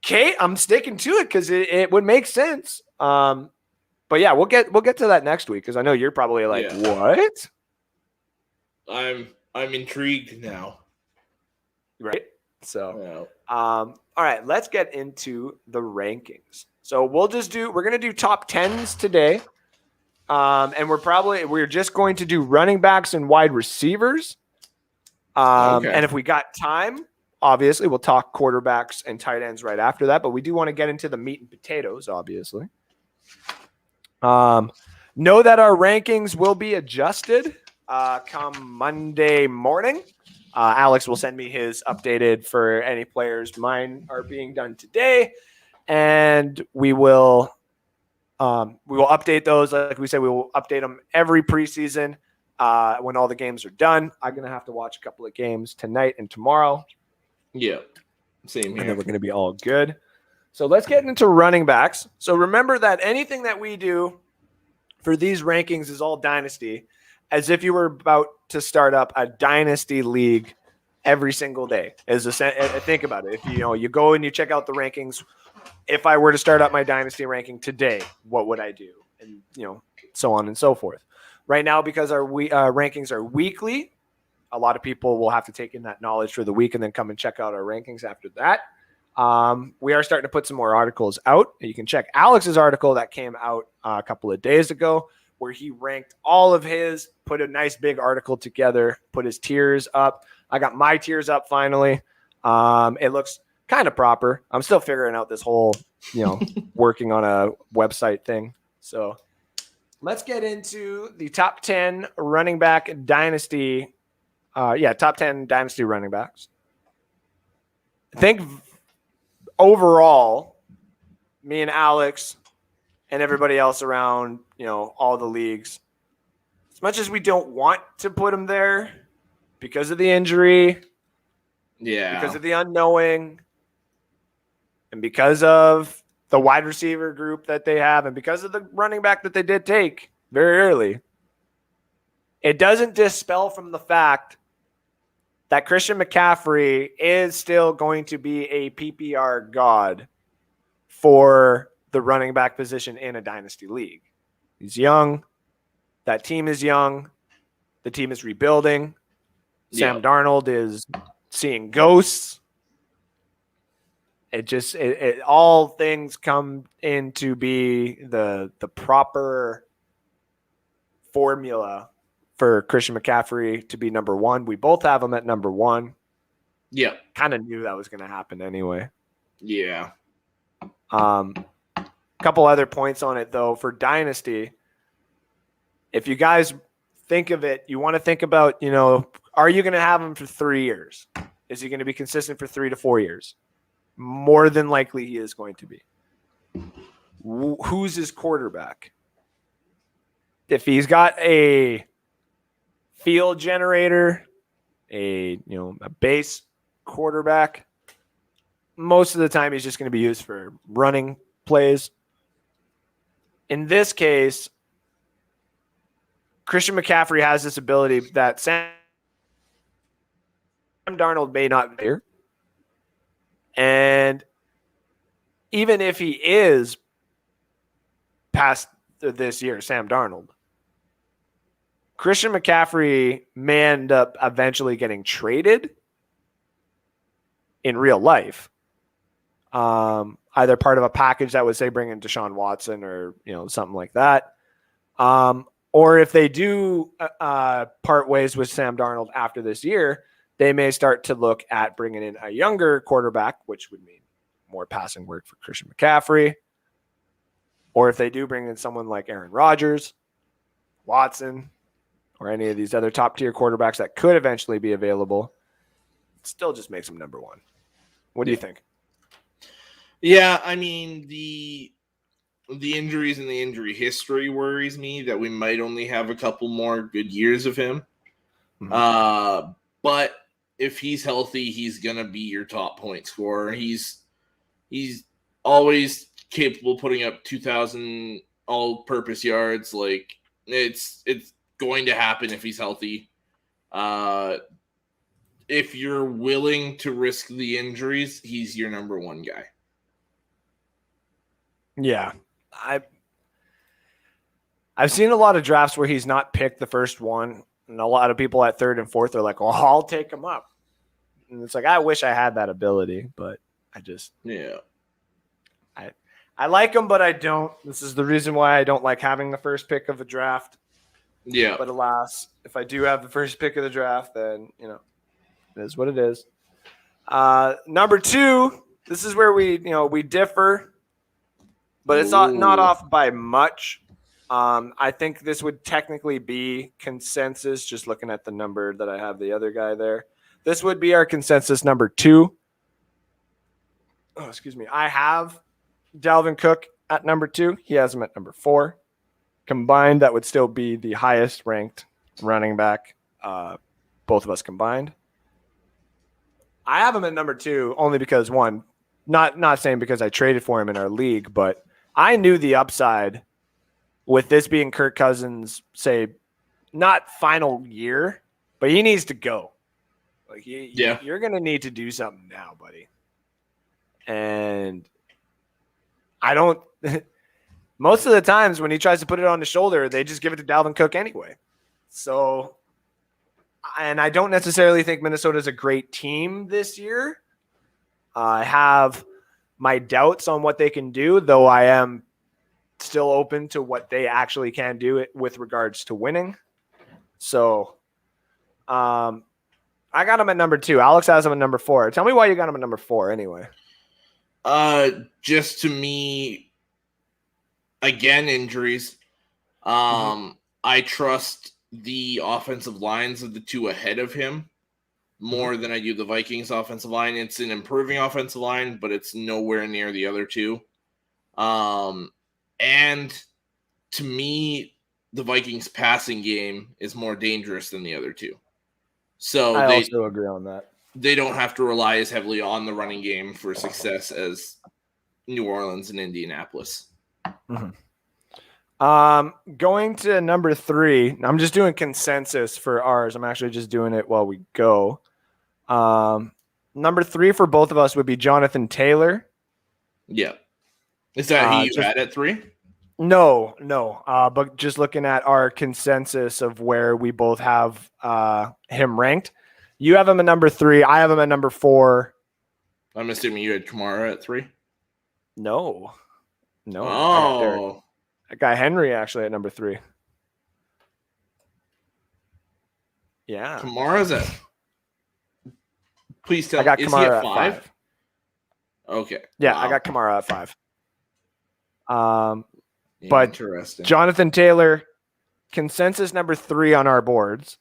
okay, I'm sticking to it because it would make sense. But yeah, we'll get to that next week because I know you're probably like, what? I'm intrigued now. Right? So, all right, let's get into the rankings. So we're going to do top 10s today. And we're just going to do running backs and wide receivers. And if we got time, obviously we'll talk quarterbacks and tight ends right after that, but we do want to get into the meat and potatoes, obviously. Know that our rankings will be adjusted, come Monday morning. Alex will send me his updated for any players. Mine are being done today, and we will update those. Like we said, we will update them every preseason when all the games are done. I'm going to have to watch a couple of games tonight and tomorrow. Yeah, same here. And then we're going to be all good. So let's get into running backs. So remember that anything that we do for these rankings is all dynasty, as if you were about to start up a dynasty league every single day. Think about it. If you go and you check out the rankings, if I were to start up my dynasty ranking today, what would I do? And so on and so forth. Right now, because our rankings are weekly, a lot of people will have to take in that knowledge for the week and then come and check out our rankings after that. We are starting to put some more articles out. You can check Alex's article that came out a couple of days ago, where he ranked all of his, put a nice big article together, put his tiers up. I got my tiers up finally. It looks kind of proper. I'm still figuring out this whole, working on a website thing. So let's get into the top 10 running back dynasty. Top 10 dynasty running backs. I think overall, me and Alex and everybody else around, all the leagues, as much as we don't want to put him there because of the injury, because of the unknowing, and because of the wide receiver group that they have, and because of the running back that they did take very early, it doesn't dispel from the fact that Christian McCaffrey is still going to be a PPR god for the running back position in a dynasty league. He's young. That team is young. The team is rebuilding. Sam Darnold is seeing ghosts. It all things come in to be the proper formula for Christian McCaffrey to be number one. We both have him at number one. Yeah. Kind of knew that was going to happen anyway. Yeah. Couple other points on it, though, for Dynasty. If you guys think of it, you want to think about, are you going to have him for 3 years? Is he going to be consistent for 3 to 4 years? More than likely he is going to be. Who's his quarterback? If he's got a field generator, a base quarterback, most of the time he's just going to be used for running plays. In this case, Christian McCaffrey has this ability that Sam Darnold may not be here. And even if he is past this year, Sam Darnold, Christian McCaffrey may end up eventually getting traded in real life. Either part of a package that would say bring in Deshaun Watson or something like that. Or if they do part ways with Sam Darnold after this year, they may start to look at bringing in a younger quarterback, which would mean more passing work for Christian McCaffrey. Or if they do bring in someone like Aaron Rodgers, Watson, or any of these other top-tier quarterbacks that could eventually be available, it still just makes him number one. What do you think? Yeah, I mean, the injuries and the injury history worries me that we might only have a couple more good years of him. Mm-hmm. But if he's healthy, he's going to be your top point scorer. He's always capable of putting up 2,000 all-purpose yards. Like, it's going to happen if he's healthy. If you're willing to risk the injuries, he's your number one guy. Yeah. I've seen a lot of drafts where he's not picked the first one, and a lot of people at third and fourth are like, well, I'll take him up. And it's like, I wish I had that ability, but I like him, but I don't. This is the reason why I don't like having the first pick of a draft. Yeah. But alas, if I do have the first pick of the draft, then, it is what it is. Number two, this is where we differ, but it's not off by much. I think this would technically be consensus, just looking at the number that I have the other guy there. This would be our consensus number two. Oh, excuse me. I have Dalvin Cook at number two. He has him at number four. Combined, that would still be the highest ranked running back, both of us combined. I have him at number two only because, one, not saying because I traded for him in our league, but I knew the upside with this being Kirk Cousins, say, not final year, but he needs to go. Like, you're going to need to do something now, buddy. And I don't – most of the times when he tries to put it on his shoulder, they just give it to Dalvin Cook anyway. So – and I don't necessarily think Minnesota is a great team this year. I have my doubts on what they can do, though I am still open to what they actually can do with regards to winning. So I got him at number two. Alex has him at number four. Tell me why you got him at number four anyway. Just to me, again, injuries. I trust the offensive lines of the two ahead of him more than I do the Vikings offensive line. It's an improving offensive line, but it's nowhere near the other two. And to me, the Vikings passing game is more dangerous than the other two. So I also agree on that. They don't have to rely as heavily on the running game for success as New Orleans and Indianapolis. Going to number three. I'm just doing consensus for ours. I'm actually just doing it while we go. Number three for both of us would be Jonathan Taylor. Yeah. Is that who you had at three? No. But just looking at our consensus of where we both have him ranked. You have him at number three. I have him at number four. I'm assuming you had Kamara at three? No. Oh. That guy Henry actually at number three. Yeah. Kamara's at. Please tell I got me, is Kamara he at at 5? Okay. Yeah, Wow. I got Kamara at 5. But Interesting. Jonathan Taylor, consensus number 3 on our boards.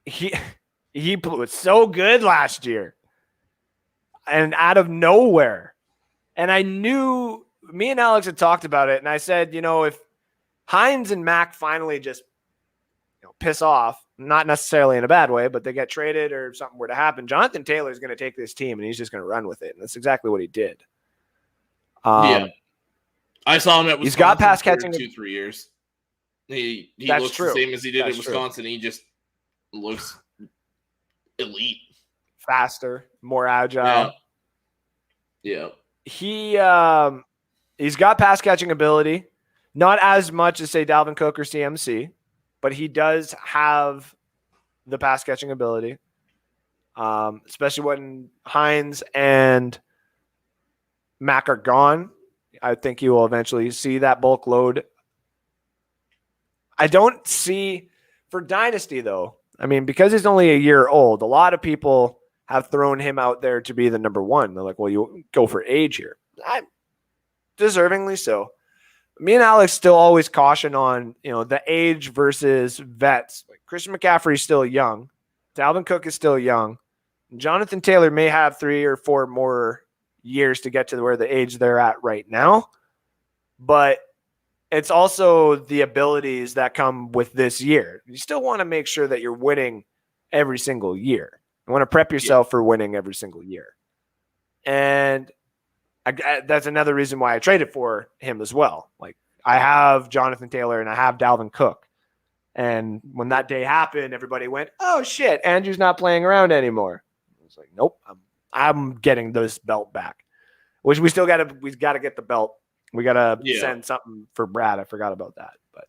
He was so good last year, and out of nowhere. And I knew, me and Alex had talked about it, and I said, if Hines and Mac finally just piss off, not necessarily in a bad way, but they get traded or something were to happen, Jonathan Taylor is going to take this team and he's just going to run with it. And that's exactly what he did. Yeah. I saw him at Wisconsin. He's got pass catching 2-3 years. He That's looks true. the same as he did That's at Wisconsin. True. He just looks elite. Faster, more agile. Yeah. He's got pass catching ability. Not as much as, say, Dalvin Cook or CMC, but he does have the pass catching ability, especially when Hines and Mac are gone. I think you will eventually see that bulk load. I don't see for Dynasty, though. I mean, because he's only a year old, a lot of people have thrown him out there to be the number 1. They're like, well, you go for age here. Deservingly so. Me and Alex still always caution on, the age versus vets. Like Christian McCaffrey is still young. Dalvin Cook is still young. Jonathan Taylor may have 3 or 4 more years to get to where the age they're at right now. But it's also the abilities that come with this year. You still want to make sure that you're winning every single year. You want to prep yourself for winning every single year. And that's another reason why I traded for him as well. Like, I have Jonathan Taylor and I have Dalvin Cook. And when that day happened, everybody went, oh shit, Andrew's not playing around anymore. I was like, nope, I'm getting this belt back. Which we got to get the belt. We got to send something for Brad. I forgot about that, but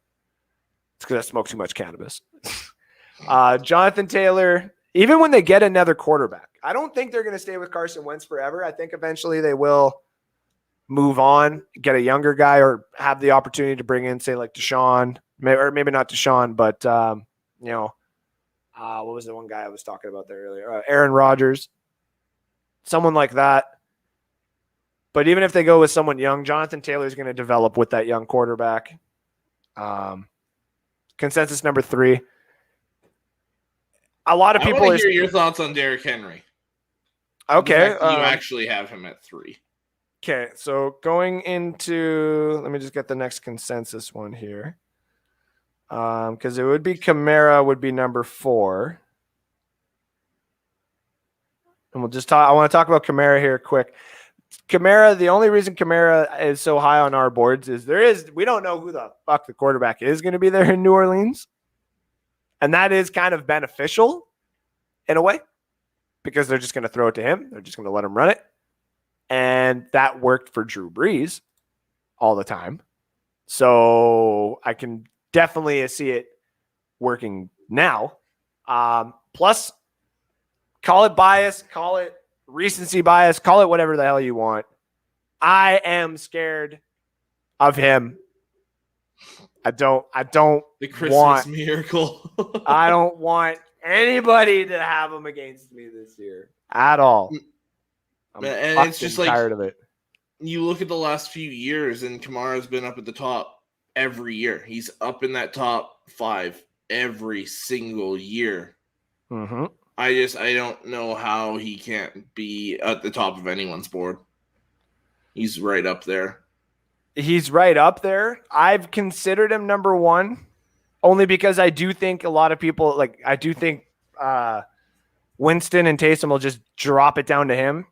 it's because I smoked too much cannabis. Jonathan Taylor, even when they get another quarterback, I don't think they're going to stay with Carson Wentz forever. I think eventually they will move on, get a younger guy, or have the opportunity to bring in, say, like Deshaun, or maybe not Deshaun, but what was the one guy I was talking about there earlier? Aaron Rodgers, someone like that. But even if they go with someone young, Jonathan Taylor is going to develop with that young quarterback. Consensus number 3. A lot of people want to hear your thoughts on Derrick Henry. Okay, you actually have him at 3. Okay, so going into, let me just get the next consensus one here. Because it would be Kamara would be number 4. And we'll just talk, I want to talk about Kamara here quick. Kamara, the only reason Kamara is so high on our boards is we don't know who the fuck the quarterback is going to be there in New Orleans. And that is kind of beneficial in a way because they're just going to throw it to him. They're just going to let him run it. And that worked for Drew Brees all the time. So I can definitely see it working now. Plus, call it bias, call it recency bias, call it whatever the hell you want. I am scared of him. I don't the Christmas miracle. I don't want anybody to have him against me this year at all. I'm and it's just tired of it. You look at the last few years, and Kamara's been up at the top every year. He's up in that top 5 every single year. Mm-hmm. I don't know how he can't be at the top of anyone's board. He's right up there. He's right up there. I've considered him number 1 only because I do think a lot of people, I do think Winston and Taysom will just drop it down to him.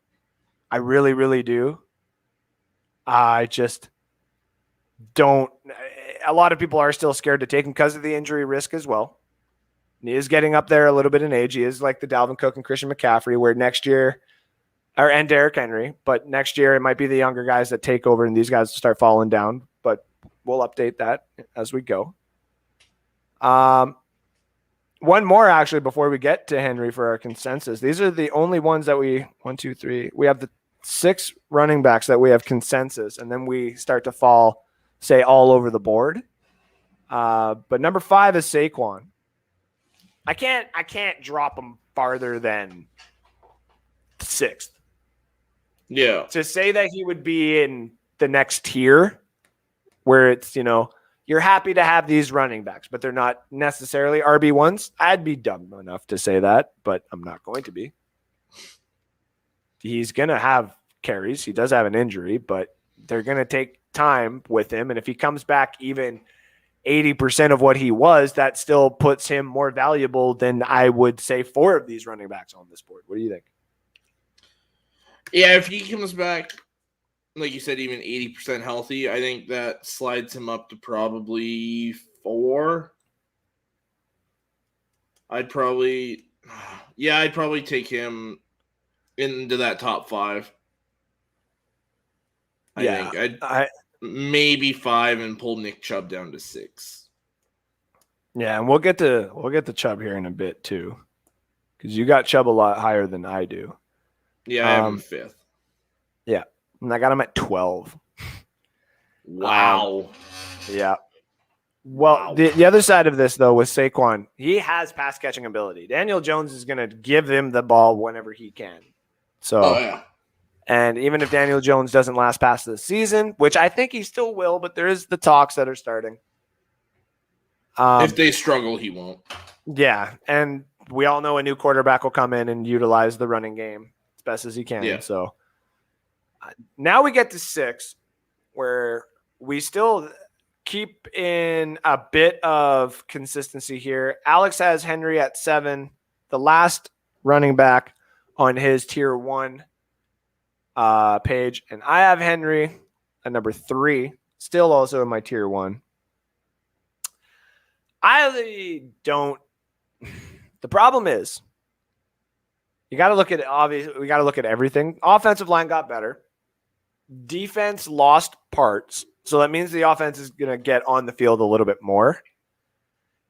I really, really do. I just don't. A lot of people are still scared to take him because of the injury risk as well. He is getting up there a little bit in age. He is like the Dalvin Cook and Christian McCaffrey, where next year, and Derrick Henry, but next year it might be the younger guys that take over and these guys start falling down. But we'll update that as we go. One more actually before we get to Henry for our consensus. These are the only ones that we have the 6 running backs that we have consensus, and then we start to fall, say, all over the board. But number 5 is Saquon. I can't drop him farther than 6th. Yeah. To say that he would be in the next tier where it's, you're happy to have these running backs, but they're not necessarily RB1s. I'd be dumb enough to say that, but I'm not going to be. He's going to have carries. He does have an injury, but they're going to take time with him. And if he comes back even 80% of what he was, that still puts him more valuable than I would say 4 of these running backs on this board. What do you think? Yeah, if he comes back, like you said, even 80% healthy, I think that slides him up to probably 4. I'd probably take him into that top 5. I think I'd maybe 5 and pull Nick Chubb down to 6. Yeah, and we'll get to Chubb here in a bit too, because you got Chubb a lot higher than I do. Yeah, I have him 5th. Yeah, and I got him at 12. Wow. Yeah. Well, the other side of this, though, with Saquon, he has pass catching ability. Daniel Jones is going to give him the ball whenever he can. So, And even if Daniel Jones doesn't last past the season, which I think he still will, but there is the talks that are starting. If they struggle, he won't. Yeah, and we all know a new quarterback will come in and utilize the running game as best as he can. Yeah. So now we get to 6, where we still keep in a bit of consistency here. Alex has Henry at 7, the last running back on his tier 1 page, and I have Henry at number 3, still also in my tier 1. I don't. The problem is, you got to look at it. Obviously, we got to look at everything. Offensive line got better. Defense lost parts, so that means the offense is going to get on the field a little bit more.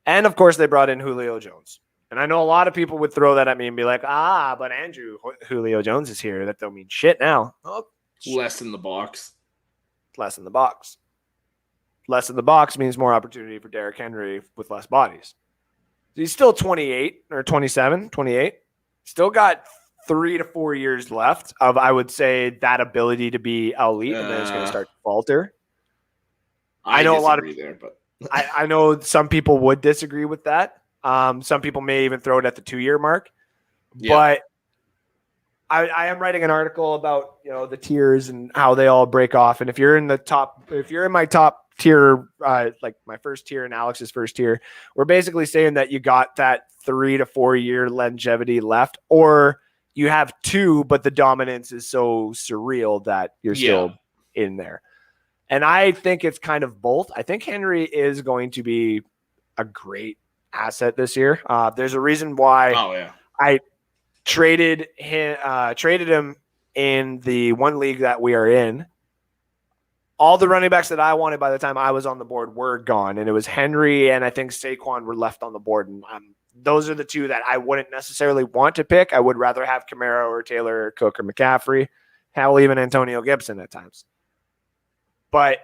And of course, they brought in Julio Jones. And I know a lot of people would throw that at me and be like, but Andrew, Julio Jones is here. That don't mean shit now. Oh, less in the box. Less in the box. Less in the box means more opportunity for Derrick Henry with less bodies. He's still 28 or 27, 28. Still got 3 to 4 years left of, I would say, that ability to be elite, and then it's going to start to falter. I know a lot of there, but I know some people would disagree with that. Some people may even throw it at the 2-year mark. Yeah. But I am writing an article about the tiers and how they all break off. And if you're in my top tier, like my first tier and Alex's first tier, we're basically saying that you got that 3 to 4 year longevity left, or you have 2, but the dominance is so surreal that you're still in there. And I think it's kind of both. I think Henry is going to be a great asset this year. There's a reason why I traded him in the one league that we are in. All the running backs that I wanted by the time I was on the board were gone, and it was Henry and I think Saquon were left on the board. And those are the 2 that I wouldn't necessarily want to pick. I would rather have Kamara or Taylor or Cook or McCaffrey, hell, even Antonio Gibson at times. But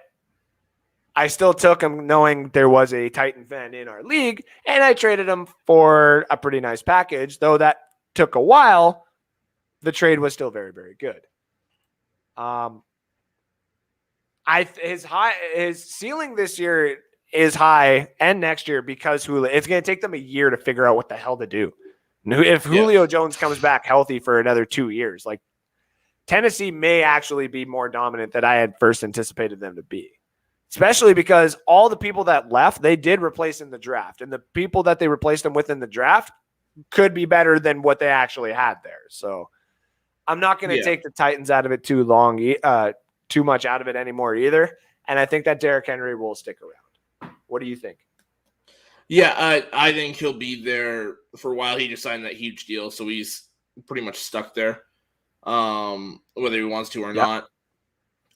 I still took him knowing there was a Titan fan in our league, and I traded him for a pretty nice package, though that took a while. The trade was still very, very good. His ceiling this year is high, and next year, because Julio, it's going to take them a year to figure out what the hell to do. If Julio Jones comes back healthy for another 2 years, like Tennessee may actually be more dominant than I had first anticipated them to be. Especially because all the people that left, they did replace in the draft. And the people that they replaced them with in the draft could be better than what they actually had there. So I'm not going to take the Titans out of it too much out of it anymore either. And I think that Derrick Henry will stick around. What do you think? Yeah, I think he'll be there for a while. He just signed that huge deal, so he's pretty much stuck there, whether he wants to or not.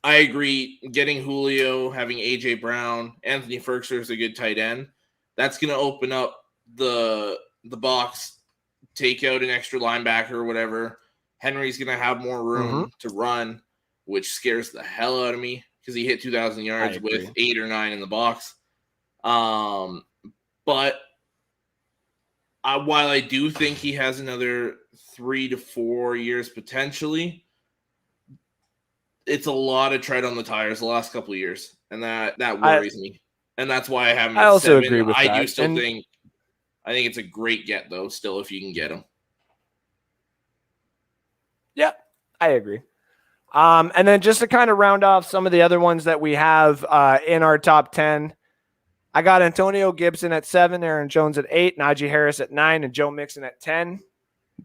I agree. Getting Julio, having A.J. Brown, Anthony Ferguson is a good tight end. That's going to open up the box, take out an extra linebacker or whatever. Henry's going to have more room to run, which scares the hell out of me because he hit 2,000 yards with 8 or 9 in the box. But while I do think he has another 3 to 4 years potentially, it's a lot of tread on the tires the last couple of years, and that worries me. And that's why I have him at 7. I also agree with that. I do still think it's a great get, though, still, if you can get him. Yeah, I agree. And then just to kind of round off some of the other ones that we have in our top 10, I got Antonio Gibson at 7, Aaron Jones at 8, Najee Harris at 9, and Joe Mixon at 10.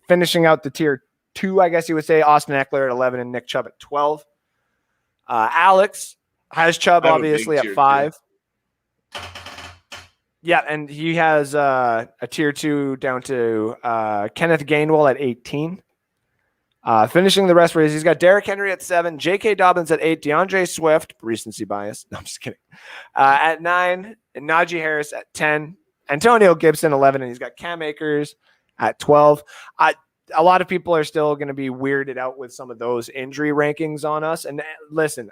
Finishing out the tier 2, I guess you would say, Austin Eckler at 11 and Nick Chubb at 12. Alex has Chubb obviously at 5. 2. Yeah, and he has a tier 2 down to Kenneth Gainwell at 18. Finishing the rest for he's got Derrick Henry at 7, J.K. Dobbins at 8, DeAndre Swift, recency bias. No, I'm just kidding. At 9, and Najee Harris at 10, Antonio Gibson 11, and he's got Cam Akers at 12. A lot of people are still going to be weirded out with some of those injury rankings on us. And listen,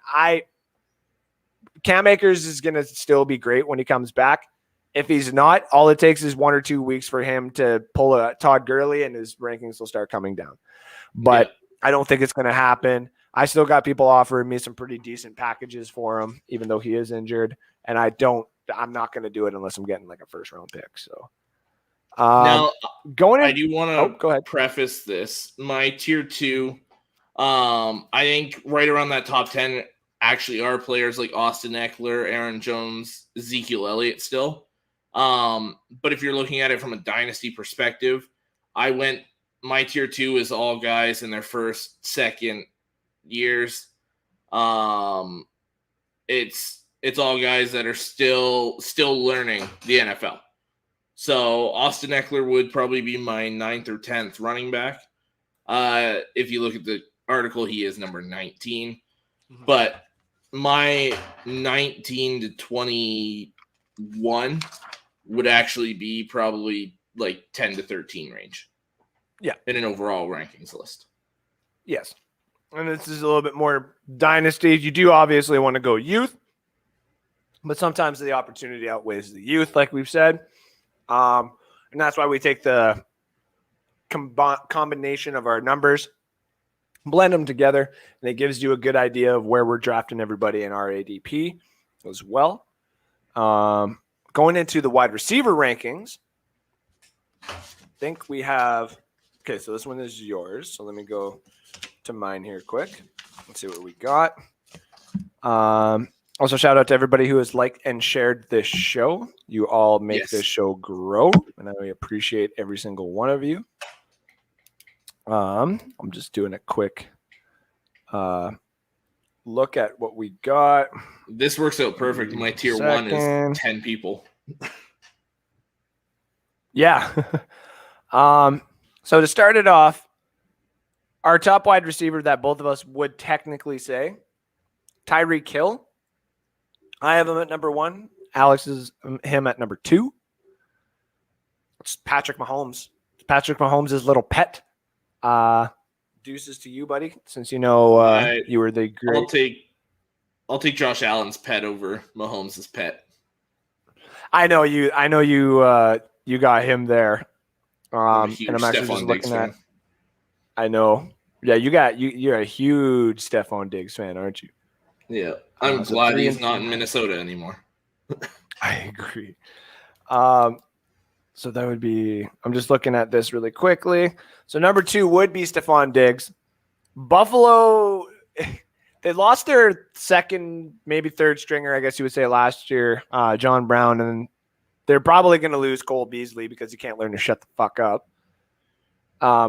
Cam Akers is going to still be great when he comes back. If he's not, all it takes is 1 or 2 weeks for him to pull a Todd Gurley and his rankings will start coming down. But I don't think it's going to happen. I still got people offering me some pretty decent packages for him, even though he is injured. And I'm not going to do it unless I'm getting like a first round pick. So now going in, I do want to go ahead. preface this. My tier 2, I think right around that top 10 actually are players like Austin Eckler, Aaron Jones, Ezekiel Elliott still. But if you're looking at it from a dynasty perspective, my tier 2 is all guys in their first, second years. It's all guys that are still learning the NFL. So Austin Eckler would probably be my 9th or 10th running back. If you look at the article, he is number 19. Mm-hmm. But my 19 to 21 would actually be probably like 10 to 13 range. Yeah. In an overall rankings list. Yes. And this is a little bit more dynasty. You do obviously want to go youth, but sometimes the opportunity outweighs the youth, like we've said. And that's why we take the combination of our numbers, blend them together, and it gives you a good idea of where we're drafting everybody in our ADP as well. Going into the wide receiver rankings, I think we have – okay, so this one is yours. So let me go to mine here quick. Let's see what we got. Also, shout out to everybody who has liked and shared this show. You all make this show grow, and I appreciate every single one of you. I'm just doing a quick look at what we got. This works out perfect. My tier 1 is 10 people. Yeah. So to start it off, our top wide receiver that both of us would technically say, Tyreek Hill. I have him at number 1. Alex is him at number 2. It's Patrick Mahomes. Patrick Mahomes' little pet. Deuces to you, buddy, since you know you were the great. I'll take Josh Allen's pet over Mahomes' pet. I know you got him there. And I'm actually just looking at. I know. Yeah, you're a huge Stefan Diggs fan, aren't you? Yeah, I'm glad he's not in Minnesota anymore. I agree. So that would be. I'm just looking at this really quickly. So number 2 would be Stefan Diggs. Buffalo, they lost their second, maybe third stringer, I guess you would say, last year, John Brown, and they're probably going to lose Cole Beasley because he can't learn to shut the fuck up.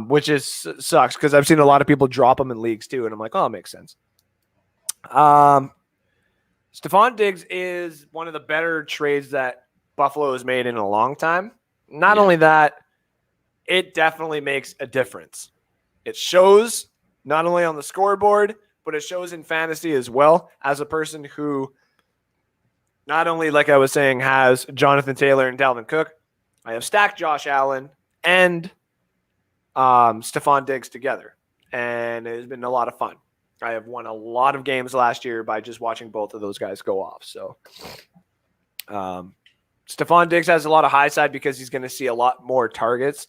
Which sucks because I've seen a lot of people drop him in leagues too, and I'm like, oh, it makes sense. Stefan Diggs is one of the better trades that Buffalo has made in a long time. Not only that, it definitely makes a difference. It shows not only on the scoreboard, but it shows in fantasy as well. As a person who not only, like I was saying, has Jonathan Taylor and Dalvin Cook, I have stacked Josh Allen and Stefan Diggs together, and it has been a lot of fun. I have won a lot of games last year by just watching both of those guys go off. So Stefan Diggs has a lot of high side because he's going to see a lot more targets.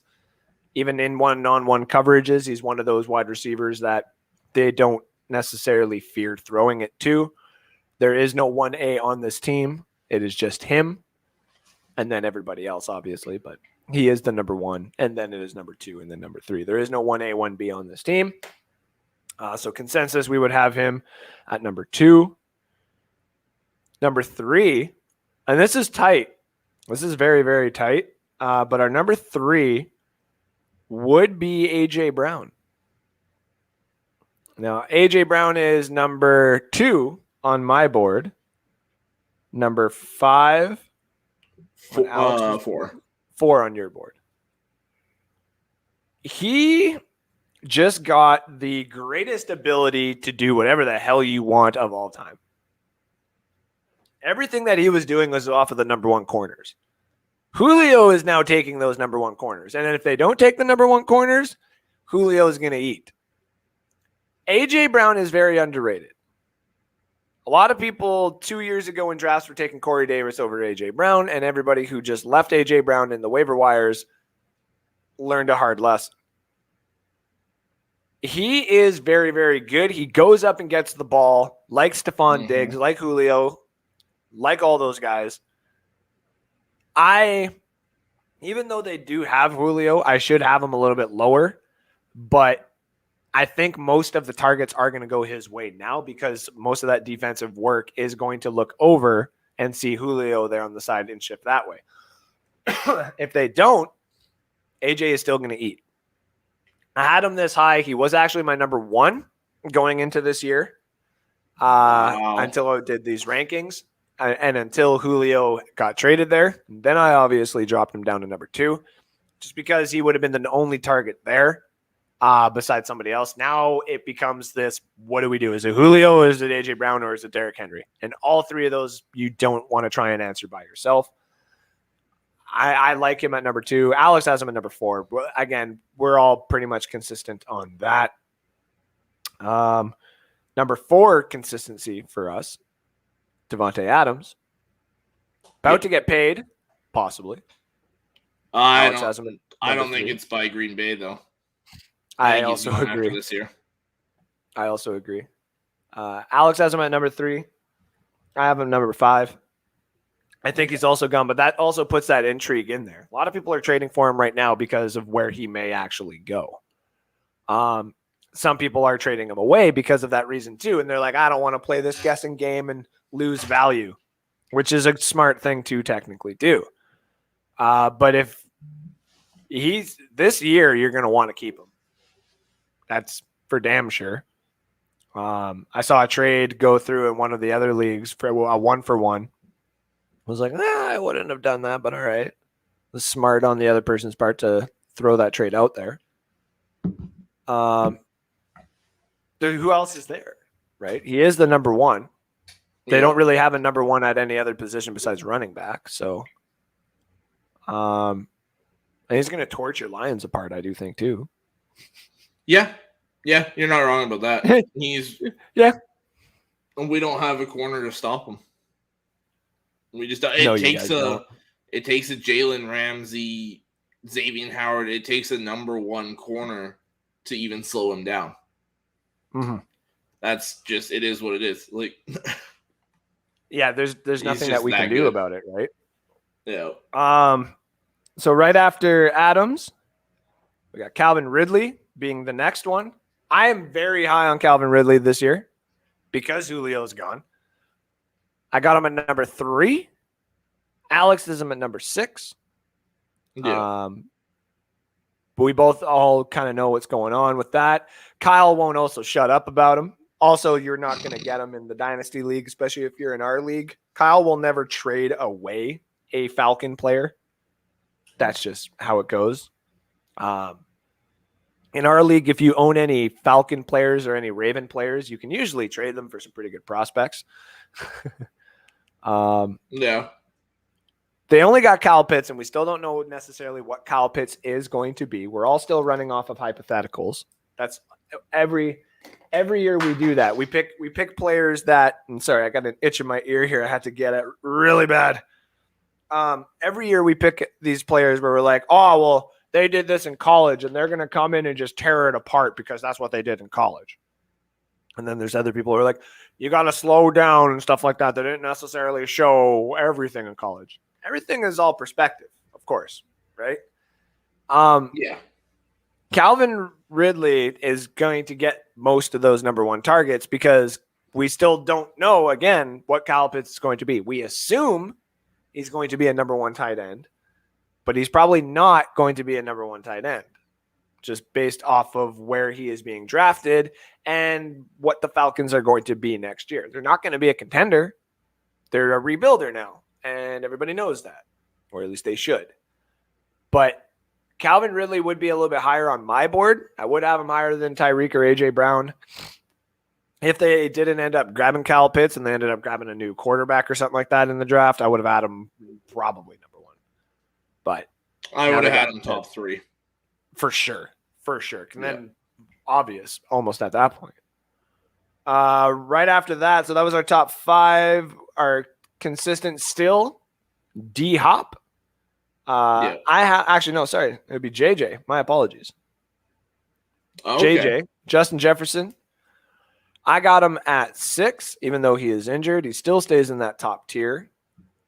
Even in one-on-one coverages, he's one of those wide receivers that they don't necessarily fear throwing it to. There is no 1A on this team. It is just him and then everybody else, obviously, but he is the number 1, and then it is number 2, and then number 3. There is no 1A, 1B on this team. So consensus, we would have him at number 2. Number 3, and this is tight. This is very, very tight. But our number 3 would be A.J. Brown. Now, A.J. Brown is number 2 on my board. Number 5. 4 on your board. He just got the greatest ability to do whatever the hell you want of all time. Everything that he was doing was off of the number 1 corners. Julio is now taking those number 1 corners. And if they don't take the number 1 corners, Julio is going to eat. A.J. Brown is very underrated. A lot of people 2 years ago in drafts were taking Corey Davis over A.J. Brown, and everybody who just left A.J. Brown in the waiver wires learned a hard lesson. He is very, very good. He goes up and gets the ball like Stefan Diggs, like Julio, like all those guys. Even though they do have Julio, I should have him a little bit lower, but I think most of the targets are going to go his way now because most of that defensive work is going to look over and see Julio there on the side and shift that way. If they don't, AJ is still going to eat. I had him this high. He was actually my number 1 going into this year until I did these rankings and until Julio got traded there. Then I obviously dropped him down to number 2 just because he would have been the only target there. Besides somebody else. Now it becomes this, what do we do? Is it Julio, or is it A.J. Brown, or is it Derrick Henry? And all 3 of those you don't want to try and answer by yourself. I like him at number 2. Alex has him at number 4. Again, we're all pretty much consistent on that. Number 4 consistency for us, Davante Adams. About to get paid, possibly. I don't think it's by Green Bay, though. I also agree. This year. I also agree. Alex has him at number 3. I have him number 5. I think he's also gone, but that also puts that intrigue in there. A lot of people are trading for him right now because of where he may actually go. Some people are trading him away because of that reason too, and they're like, I don't want to play this guessing game and lose value, which is a smart thing to technically do. But if he's this year, you're going to want to keep him. That's for damn sure. I saw a trade go through in one of the other leagues for a 1-for-1. I was like, I wouldn't have done that, but all right. It was smart on the other person's part to throw that trade out there. Who else is there, right? He is the number 1. They don't really have a number 1 at any other position besides running back. So and he's going to torch your Lions apart, I do think, too. Yeah, you're not wrong about that. And we don't have a corner to stop him. We just it takes a Jalen Ramsey, Xavier Howard. It takes a number 1 corner to even slow him down. Mm-hmm. That's just, it is what it is. Like, yeah, there's nothing that we can do about it, right? Yeah. So right after Adams, we got Calvin Ridley being the next one. I am very high on Calvin Ridley this year because Julio's gone. I got him at number 3. Alex is him at number 6. Yeah. But we both all kind of know what's going on with that. Kyle won't also shut up about him. Also, you're not going to get him in the Dynasty League, especially if you're in our league. Kyle will never trade away a Falcon player. That's just how it goes. In our league, if you own any Falcon players or any Raven players, you can usually trade them for some pretty good prospects. Yeah. They only got Kyle Pitts, and we still don't know necessarily what Kyle Pitts is going to be. We're all still running off of hypotheticals. That's every year we do that. We pick players that. I'm sorry, I got an itch in my ear here. I had to get it really bad. every year we pick these players where we're like, oh, well, they did this in college and they're going to come in and just tear it apart because that's what they did in college. And then there's other people who are like, you got to slow down and stuff like that. They didn't necessarily show everything in college. Everything is all perspective, of course, right? Yeah. Calvin Ridley is going to get most of those number one targets because we still don't know, again, what Kyle Pitts is going to be. We assume he's going to be a number one tight end, but he's probably not going to be a number one tight end just based off of where he is being drafted and what the Falcons are going to be next year. They're not going to be a contender. They're a rebuilder now, and everybody knows that, or at least they should. But Calvin Ridley would be a little bit higher on my board. I would have him higher than Tyreek or A.J. Brown. If they didn't end up grabbing Kyle Pitts and they ended up grabbing a new quarterback or something like that in the draft, I would have had him probably number one. But I would have had him top 3. For sure. And then obvious almost at that point. Right after that, so that was our top 5. Our consistent still, D-Hop. Actually, no, sorry. It would be JJ. My apologies. Okay. JJ, Justin Jefferson. I got him at 6, even though he is injured. He still stays in that top tier.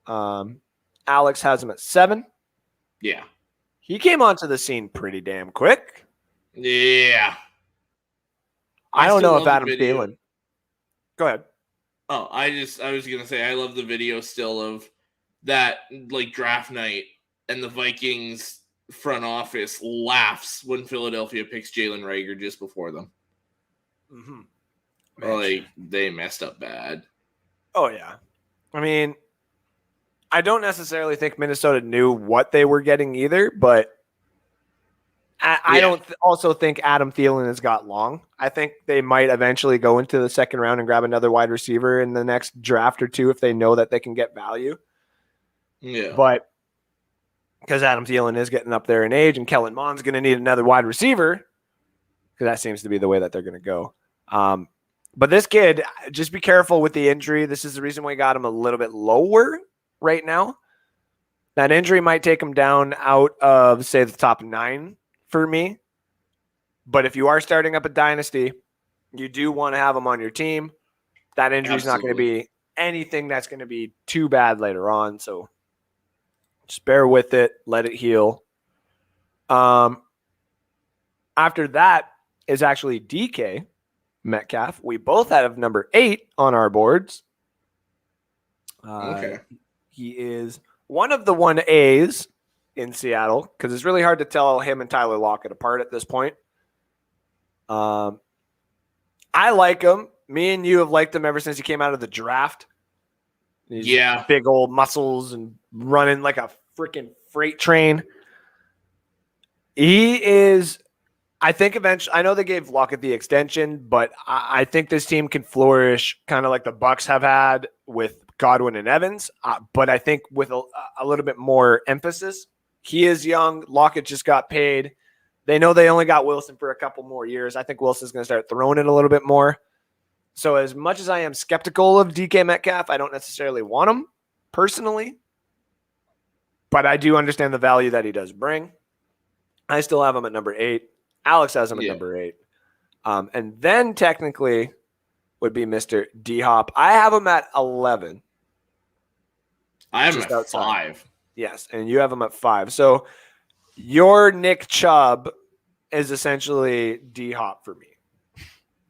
Alex has him at 7. Yeah. He came onto the scene pretty damn quick. Yeah. I don't know if Adam Thielen. Go ahead. Oh, I was gonna say I love the video still of that like draft night and the Vikings front office laughs when Philadelphia picks Jalen Reagor just before them. Mm-hmm. Like they messed up bad. Oh yeah. I mean, I don't necessarily think Minnesota knew what they were getting either, but I don't also think Adam Thielen has got long. I think they might eventually go into the second round and grab another wide receiver in the next draft or two if they know that they can get value. Yeah. But because Adam Thielen is getting up there in age and Kellen Mond's going to need another wide receiver, because that seems to be the way that they're going to go. But this kid, just be careful with the injury. This is the reason why I got him a little bit lower right now. That injury might take him down out of, say, the top 9 for me. But if you are starting up a dynasty, you do want to have him on your team. That injury is not going to be anything that's going to be too bad later on. So just bear with it. Let it heal. After that is actually DK Metcalf. We both have number 8 on our boards. Okay. He is one of the 1As in Seattle because it's really hard to tell him and Tyler Lockett apart at this point. I like him. Me and you have liked him ever since he came out of the draft. These big old muscles and running like a freaking freight train. He is, I think eventually, I know they gave Lockett the extension, but I think this team can flourish kind of like the Bucks have had with Godwin and Evans, but I think with a little bit more emphasis. He is young. Lockett just got paid. They know they only got Wilson for a couple more years. I think Wilson's going to start throwing it a little bit more. So as much as I am skeptical of DK Metcalf, I don't necessarily want him personally, but I do understand the value that he does bring. I still have him at number 8. Alex has him at number 8. And then technically would be Mr. D-Hop. I have him at 11. I have him at 5. Yes, and you have him at 5. So your Nick Chubb is essentially D-Hop for me.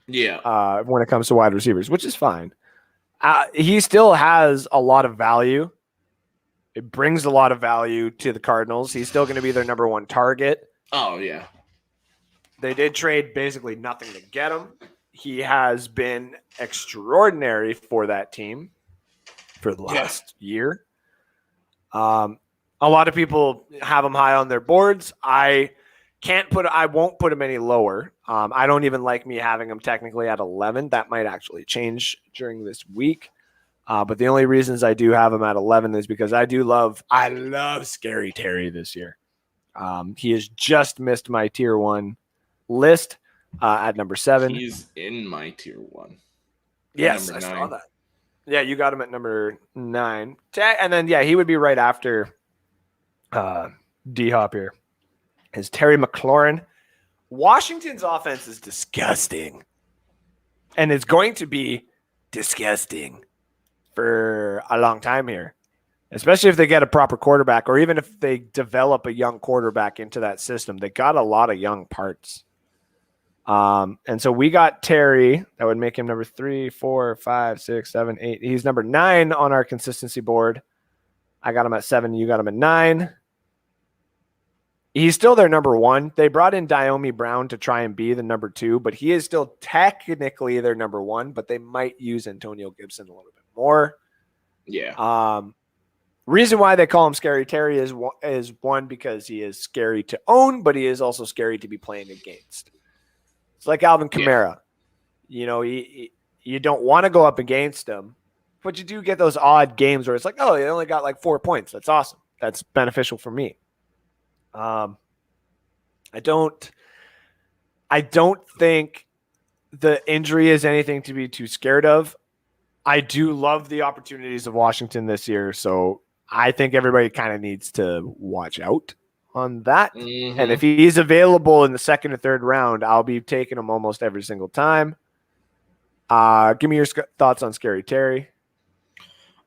Yeah. When it comes to wide receivers, which is fine. He still has a lot of value. It brings a lot of value to the Cardinals. He's still going to be their number 1 target. Oh, yeah. They did trade basically nothing to get him. He has been extraordinary for that team for the last year. A lot of people have him high on their boards. I won't put him any lower. I don't even like me having him technically at 11. That might actually change during this week. But the only reasons I do have him at 11 is because I love Scary Terry this year. He has just missed my tier 1 list at number 7. He's in my tier 1. Yes, I saw that. Yeah, you got him at number 9. And then, he would be right after D-Hop here. Is Terry McLaurin. Washington's offense is disgusting. And it's going to be disgusting for a long time here, especially if they get a proper quarterback or even if they develop a young quarterback into that system. They got a lot of young parts. And so we got Terry. That would make him number 3, 4, 5, 6, 7, 8. He's number 9 on our consistency board. I got him at 7. You got him at 9. He's still their number 1. They brought in Diomi Brown to try and be the number 2, but he is still technically their number 1, but they might use Antonio Gibson a little bit more. Yeah. Reason why they call him Scary Terry is one, because he is scary to own, but he is also scary to be playing against. It's like Alvin Kamara. Yeah. You don't want to go up against him, but you do get those odd games where it's like, oh, he only got like 4 points. That's awesome. That's beneficial for me. I don't think the injury is anything to be too scared of. I do love the opportunities of Washington this year, so I think everybody kind of needs to watch out on that. Mm-hmm. And if he's available in the 2nd or 3rd round, I'll be taking him almost every single time. Give me your thoughts on Scary Terry.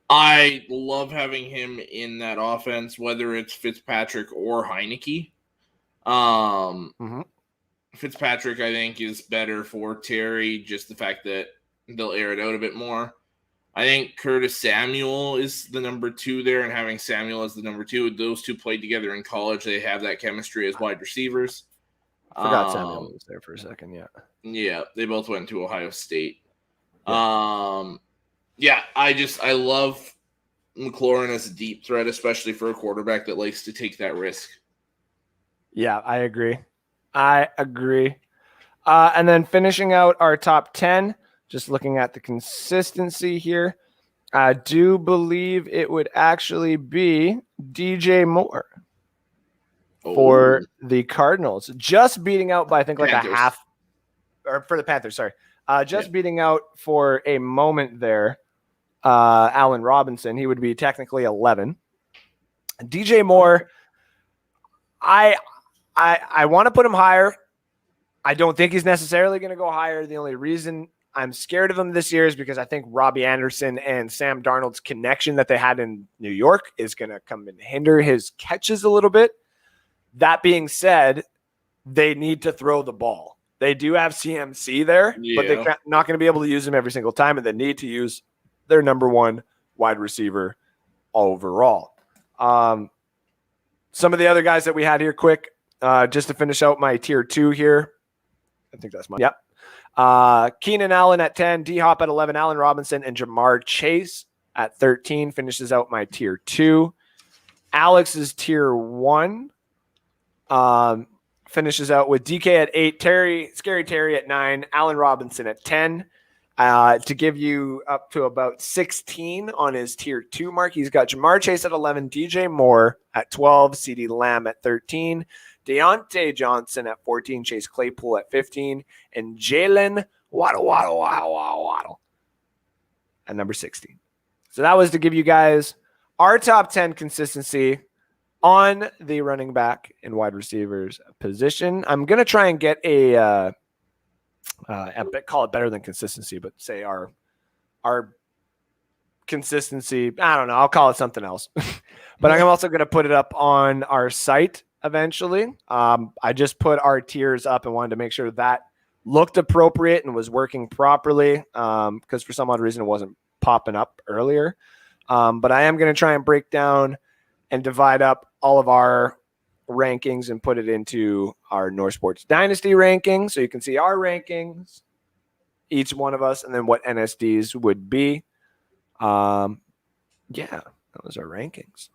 I love having him in that offense, whether it's Fitzpatrick or Heineke. Fitzpatrick, I think, is better for Terry, just the fact that they'll air it out a bit more. I think Curtis Samuel is the number 2 there, and having Samuel as the number 2, those two played together in college. They have that chemistry as wide receivers. I forgot Samuel was there for a second, yeah. Yeah, they both went to Ohio State. Yeah. I love McLaurin as a deep threat, especially for a quarterback that likes to take that risk. Yeah, I agree. And then finishing out our top 10, just looking at the consistency here, I do believe it would actually be DJ Moore for the Cardinals. Just beating out by, I think, like Panthers. a half. Or for the Panthers, sorry. Beating out for a moment there, Allen Robinson. He would be technically 11. DJ Moore, I want to put him higher. I don't think he's necessarily going to go higher. The only reason I'm scared of him this year is because I think Robbie Anderson and Sam Darnold's connection that they had in New York is going to come and hinder his catches a little bit. That being said, they need to throw the ball. They do have CMC there, but they're not going to be able to use him every single time, and they need to use their number 1 wide receiver overall. Some of the other guys that we had here quick, just to finish out my tier 2 here. I think that's mine. Yep. Keenan Allen at 10, D-Hop at 11, Allen Robinson, and Jamar Chase at 13 finishes out my tier 2. Alex's tier 1 finishes out with DK at 8, Scary Terry at 9, Allen Robinson at 10. To give you up to about 16 on his tier 2 mark, he's got Jamar Chase at 11, DJ Moore at 12, CeeDee Lamb at 13, Deontay Johnson at 14, Chase Claypool at 15, and Jalen Waddle at number 16. So that was to give you guys our top 10 consistency on the running back and wide receivers position. I'm going to try and get a call it better than consistency, but say our consistency. I don't know. I'll call it something else. But I'm also going to put it up on our site eventually. I just put our tiers up and wanted to make sure that looked appropriate and was working properly because for some odd reason it wasn't popping up earlier. But I am going to try and break down and divide up all of our rankings and put it into our North Sports Dynasty rankings. So you can see our rankings, each one of us, and then what NSDs would be. That was our rankings.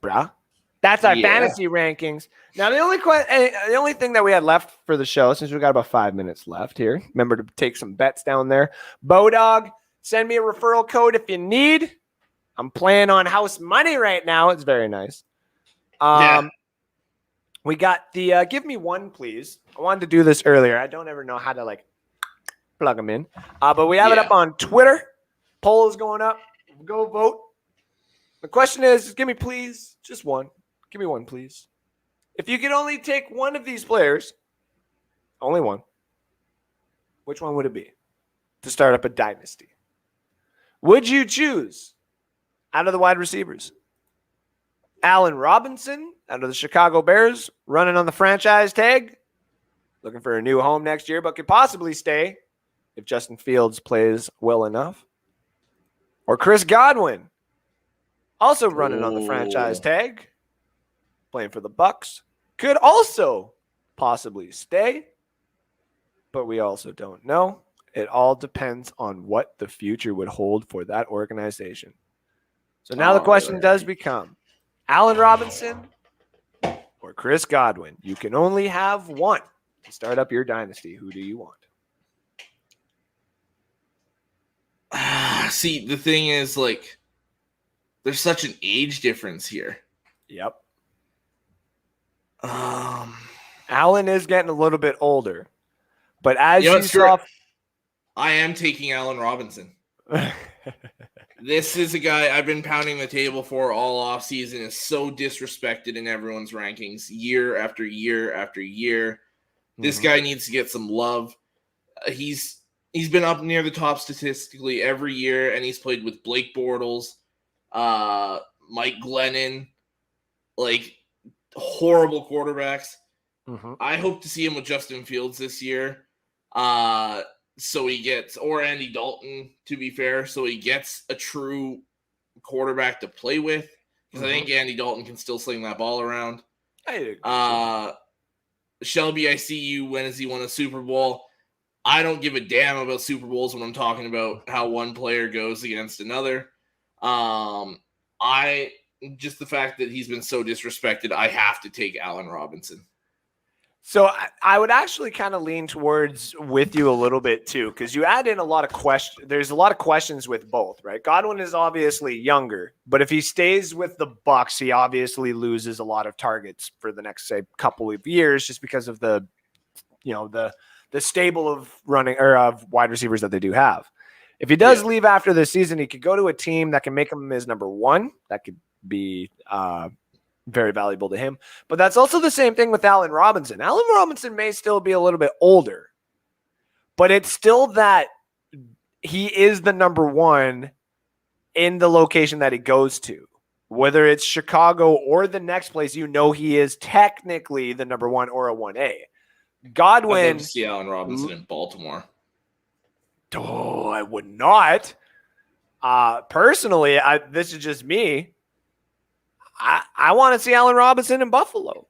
Bruh. That's our fantasy rankings. Now, the only thing that we had left for the show, since we got about 5 minutes left here, remember to take some bets down there. Bodog, send me a referral code if you need. I'm playing on house money right now. It's very nice. We got the give me one, please. I wanted to do this earlier. I don't ever know how to plug them in. But we have it up on Twitter. Poll is going up. Go vote. The question is, give me please, just one. Give me one, please. If you could only take one of these players, only one, which one would it be to start up a dynasty? Would you choose out of the wide receivers Allen Robinson out of the Chicago Bears, running on the franchise tag, looking for a new home next year, but could possibly stay if Justin Fields plays well enough? Or Chris Godwin, also running on the franchise tag, playing for the Bucks, could also possibly stay, but we also don't know. It all depends on what the future would hold for that organization. So now the question does become, Allen Robinson or Chris Godwin? You can only have one to start up your dynasty. Who do you want? See, the thing is, like, there's such an age difference here. Yep. Allen is getting a little bit older, but as you saw, I am taking Allen Robinson. This is a guy I've been pounding the table for all offseason. Is so disrespected in everyone's rankings year after year after year. This guy needs to get some love. He's been up near the top statistically every year, and he's played with Blake Bortles, Mike Glennon, like horrible quarterbacks. I hope to see him with Justin Fields this year. So he gets, or Andy Dalton, to be fair, so he gets a true quarterback to play with. Because I think Andy Dalton can still sling that ball around. Shelby, I see you. When has he won a Super Bowl? I don't give a damn about Super Bowls when I'm talking about how one player goes against another. Just the fact that he's been so disrespected, I have to take Allen Robinson. So I would actually kind of lean towards with you a little bit too, because you add in a lot of questions. There's a lot of questions with both, right? Godwin is obviously younger, but if he stays with the Bucks, he obviously loses a lot of targets for the next, say, couple of years, just because of the stable of running or of wide receivers that they do have. If he does leave after this season, he could go to a team that can make him his number one. That could be very valuable to him. But that's also the same thing with Allen Robinson. Allen Robinson may still be a little bit older, but it's still that he is the number one in the location that he goes to. Whether it's Chicago or the next place, he is technically the number one or a 1A. Godwin. I'd love to see Allen Robinson in Baltimore. Oh, I would not. Personally, this is just me. I want to see Allen Robinson in Buffalo,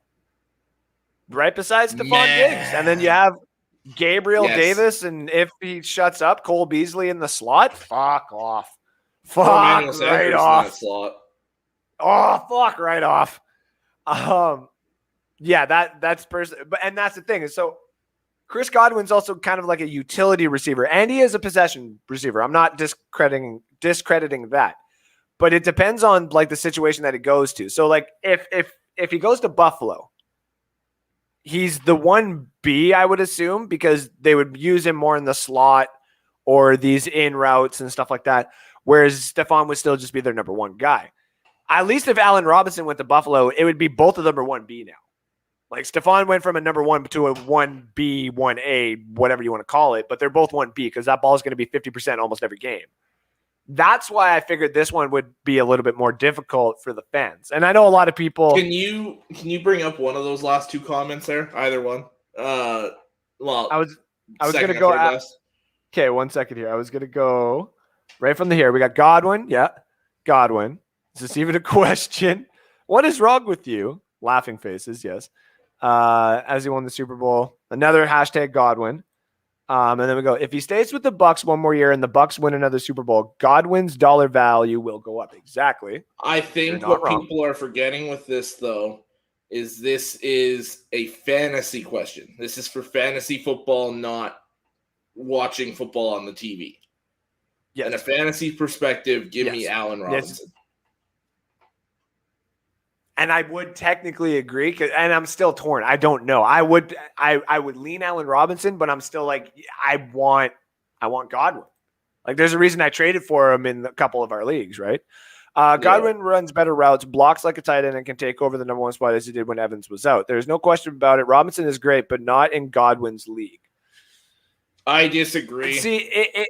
right beside Stefan Diggs. And then you have Gabriel Davis, and if he shuts up, Cole Beasley in the slot. Fuck off. Fuck right off. Oh, fuck right off. Yeah, that's and that's the thing. So Chris Godwin's also kind of like a utility receiver, and he is a possession receiver. I'm not discrediting that. But it depends on like the situation that he goes to. So like if he goes to Buffalo, he's the 1B, I would assume, because they would use him more in the slot or these in routes and stuff like that. Whereas Stefan would still just be their number one guy. At least if Allen Robinson went to Buffalo, it would be both of them are 1B now. Like Stefan went from a number one to a 1B, 1A, whatever you want to call it, but they're both 1B because that ball is going to be 50% almost every game. That's why I figured this one would be a little bit more difficult for the fans. And I know a lot of people. Can you bring up one of those last two comments there? Either one. Well, I was going to go. Okay, 1 second here. I was going to go right from the here. We got Godwin. Yeah, Godwin. Is this even a question? What is wrong with you? Laughing faces. Yes. As he won the Super Bowl. Another hashtag Godwin. And then we go, if he stays with the Bucks one more year and the Bucks win another Super Bowl, Godwin's dollar value will go up. Exactly. I think what people are forgetting with this, though, is this is a fantasy question. This is for fantasy football, not watching football on the TV. Yes. In a fantasy perspective, give me Allen Robinson. Yes. And I would technically agree, and I'm still torn. I don't know. I would lean Allen Robinson, but I'm still like, I want I want Godwin. Like, there's a reason I traded for him in a couple of our leagues, right? Godwin runs better routes, blocks like a tight end, and can take over the number one spot as he did when Evans was out. There's no question about it. Robinson is great, but not in Godwin's league. I disagree. See,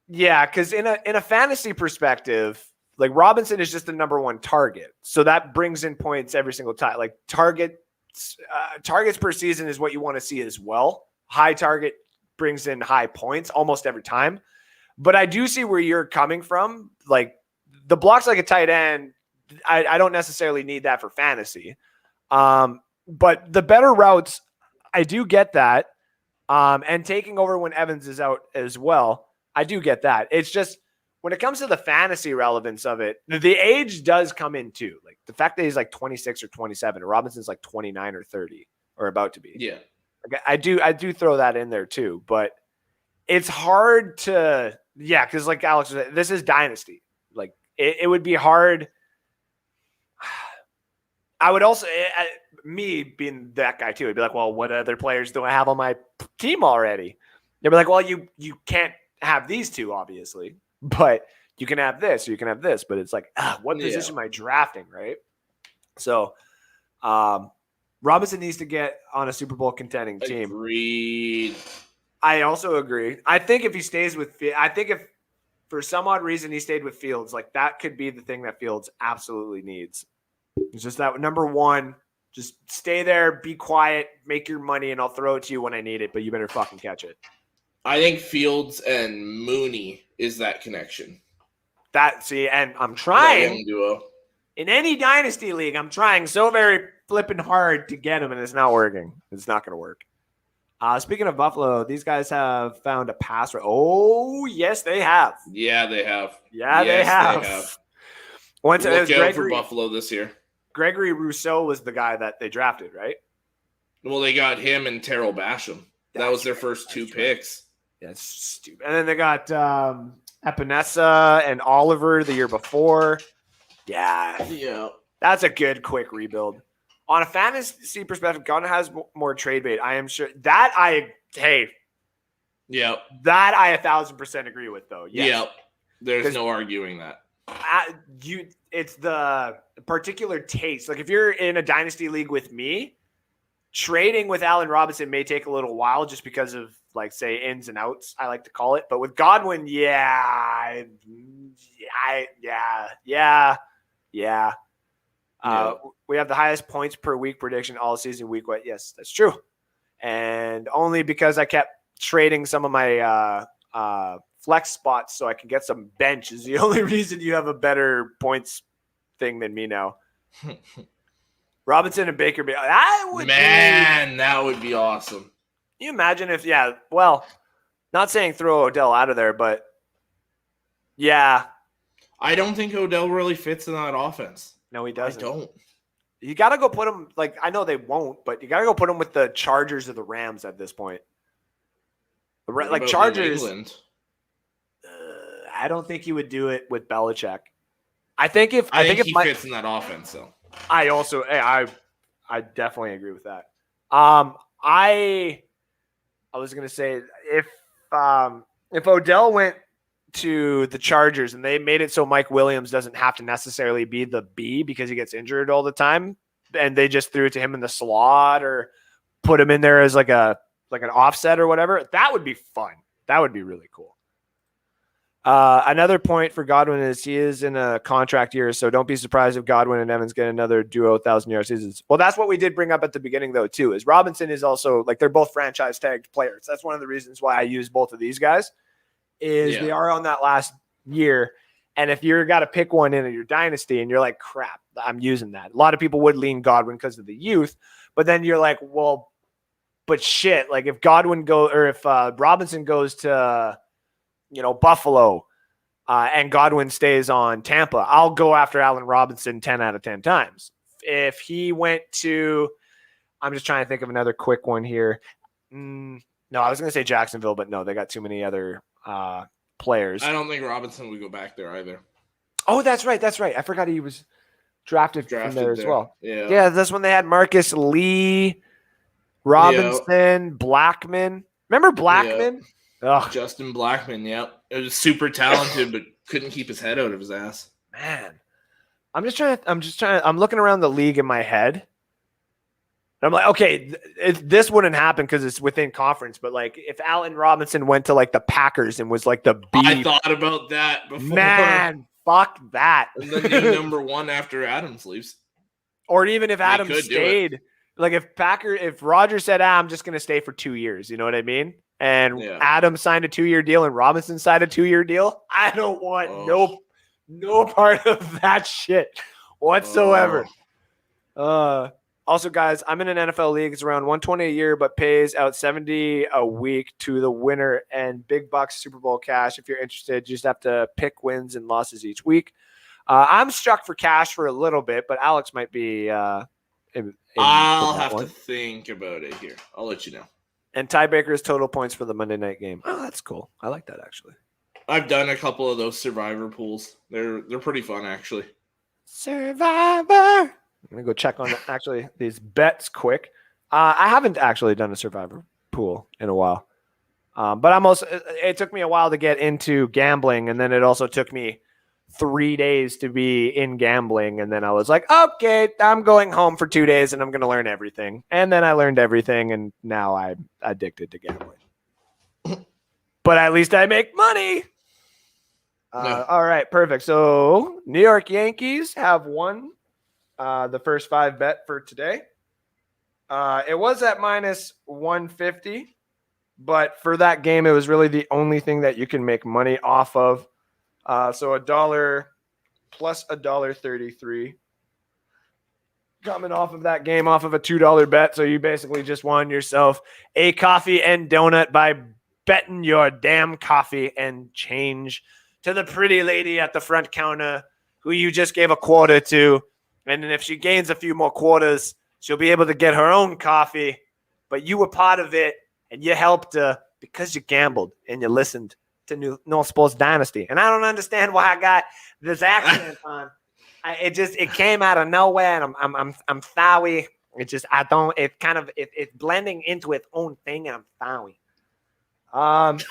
yeah, because in a fantasy perspective, like, Robinson is just the number one target. So that brings in points every single time. Like, targets per season is what you want to see as well. High target brings in high points almost every time. But I do see where you're coming from. Like, the blocks like a tight end, I don't necessarily need that for fantasy. But the better routes, I do get that. And taking over when Evans is out as well, I do get that. It's just, when it comes to the fantasy relevance of it, the age does come in too. Like, the fact that he's like 26 or 27, and Robinson's like 29 or 30 or about to be. Yeah. Okay, I do throw that in there too, but it's hard to, because like Alex was saying, this is Dynasty. Like, it would be hard. I would also, me being that guy too, would be like, well, what other players do I have on my team already? They'd be like, well, you can't have these two, obviously, but you can have this, or you can have this. But it's like, what position am I drafting, right? So, Robinson needs to get on a Super Bowl contending team. Agreed. I also agree. I think if he stays with, if for some odd reason he stayed with Fields, like, that could be the thing that Fields absolutely needs. It's just that number one, just stay there, be quiet, make your money, and I'll throw it to you when I need it, but you better fucking catch it. I think Fields and Mooney is that connection. And I'm trying. Duo. In any Dynasty league, I'm trying so very flipping hard to get him, and it's not working. It's not going to work. Speaking of Buffalo, these guys have found a pass. Oh, yes, they have. Yeah, they have. Yeah, they have. Look out for Buffalo this year. Gregory Rousseau was the guy that they drafted, right? Well, they got him and Terrell Basham. That was their first two picks. That's stupid. And then they got Epinesa and Oliver the year before. Yeah. That's a good, quick rebuild. On a fantasy perspective, Gunn has more trade bait. I am sure that that I 1,000% agree with, though. Yes. Yep. There's no arguing that. It's the particular taste. Like, if you're in a Dynasty league with me, trading with Allen Robinson may take a little while just because of, like, say, ins and outs, I like to call it. But with Godwin, we have the highest points per week prediction all season week. Yes, that's true. And only because I kept trading some of my flex spots so I can get some bench is the only reason you have a better points thing than me now. Robinson and Baker, that would be awesome. Can you imagine if, not saying throw Odell out of there, but yeah. I don't think Odell really fits in that offense. No, he doesn't. I don't. You got to go put him, like, I know they won't, but you got to go put him with the Chargers or the Rams at this point. Like, Chargers. I don't think he would do it with Belichick. I think he fits in that offense, though. I definitely agree with that. I was gonna say if Odell went to the Chargers and they made it so Mike Williams doesn't have to necessarily be the B because he gets injured all the time, and they just threw it to him in the slot or put him in there as like an offset or whatever, that would be fun. That would be really cool. Another point for Godwin is he is in a contract year, so don't be surprised if Godwin and Evans get another duo 1,000-yard seasons. Well, that's what we did bring up at the beginning, though, too, is Robinson is also, like, they're both franchise-tagged players. That's one of the reasons why I use both of these guys, is they are on that last year, and if you're got to pick one in your dynasty and you're like, crap, I'm using that. A lot of people would lean Godwin because of the youth, but then you're like, well, but shit, like, if Godwin if Robinson goes to Buffalo, and Godwin stays on Tampa, I'll go after Allen Robinson 10 out of 10 times. If he went to, I'm just trying to think of another quick one here. No, I was going to say Jacksonville, but no, they got too many other players. I don't think Robinson would go back there either. Oh, that's right. I forgot he was drafted from there as well. Yeah, that's when they had Marcus Lee, Robinson, Blackman. Remember Blackman? Ugh, Justin Blackman, yep. It was super talented, but couldn't keep his head out of his ass. man. I'm looking around the league in my head. And I'm like, okay, this wouldn't happen because it's within conference. But like, if Allen Robinson went to like the Packers and was like the B, I thought about that before. Man, fuck that. And then the number one after Adams leaves. Or even if Adams stayed, like if Roger said, I'm just going to stay for 2 years, you know what I mean? And Adams signed a 2-year deal and Robinson signed a 2-year deal. I don't want no part of that shit whatsoever. Also, guys, I'm in an NFL league. It's around $120 a year, but pays out $70 a week to the winner and big bucks Super Bowl cash. If you're interested, you just have to pick wins and losses each week. I'm stuck for cash for a little bit, but Alex might be. I'll have to think about it here. I'll let you know. And tiebreakers total points for the Monday night game. Oh, that's cool. I like that actually. I've done a couple of those survivor pools. They're pretty fun actually. Survivor. I'm gonna go check on actually these bets quick. I haven't actually done a survivor pool in a while, but it took me a while to get into gambling, and then it also took me 3 days to be in gambling, and then I was like, okay, I'm going home for 2 days and I'm going to learn everything. And then I learned everything, and now I'm addicted to gambling. But at least I make money. All right, perfect. So New York Yankees have won the first 5 bet for today. It was at minus 150, but for that game, it was really the only thing that you can make money off of. So $1 plus $1.33 coming off of that game, off of a $2 bet. So you basically just won yourself a coffee and donut by betting your damn coffee and change to the pretty lady at the front counter who you just gave a quarter to. And then if she gains a few more quarters, she'll be able to get her own coffee. But you were part of it and you helped her because you gambled and you listened to North Sports Dynasty, and I don't understand why I got this accent on. It came out of nowhere, and I'm sorry. It's blending into its own thing, and I'm sorry.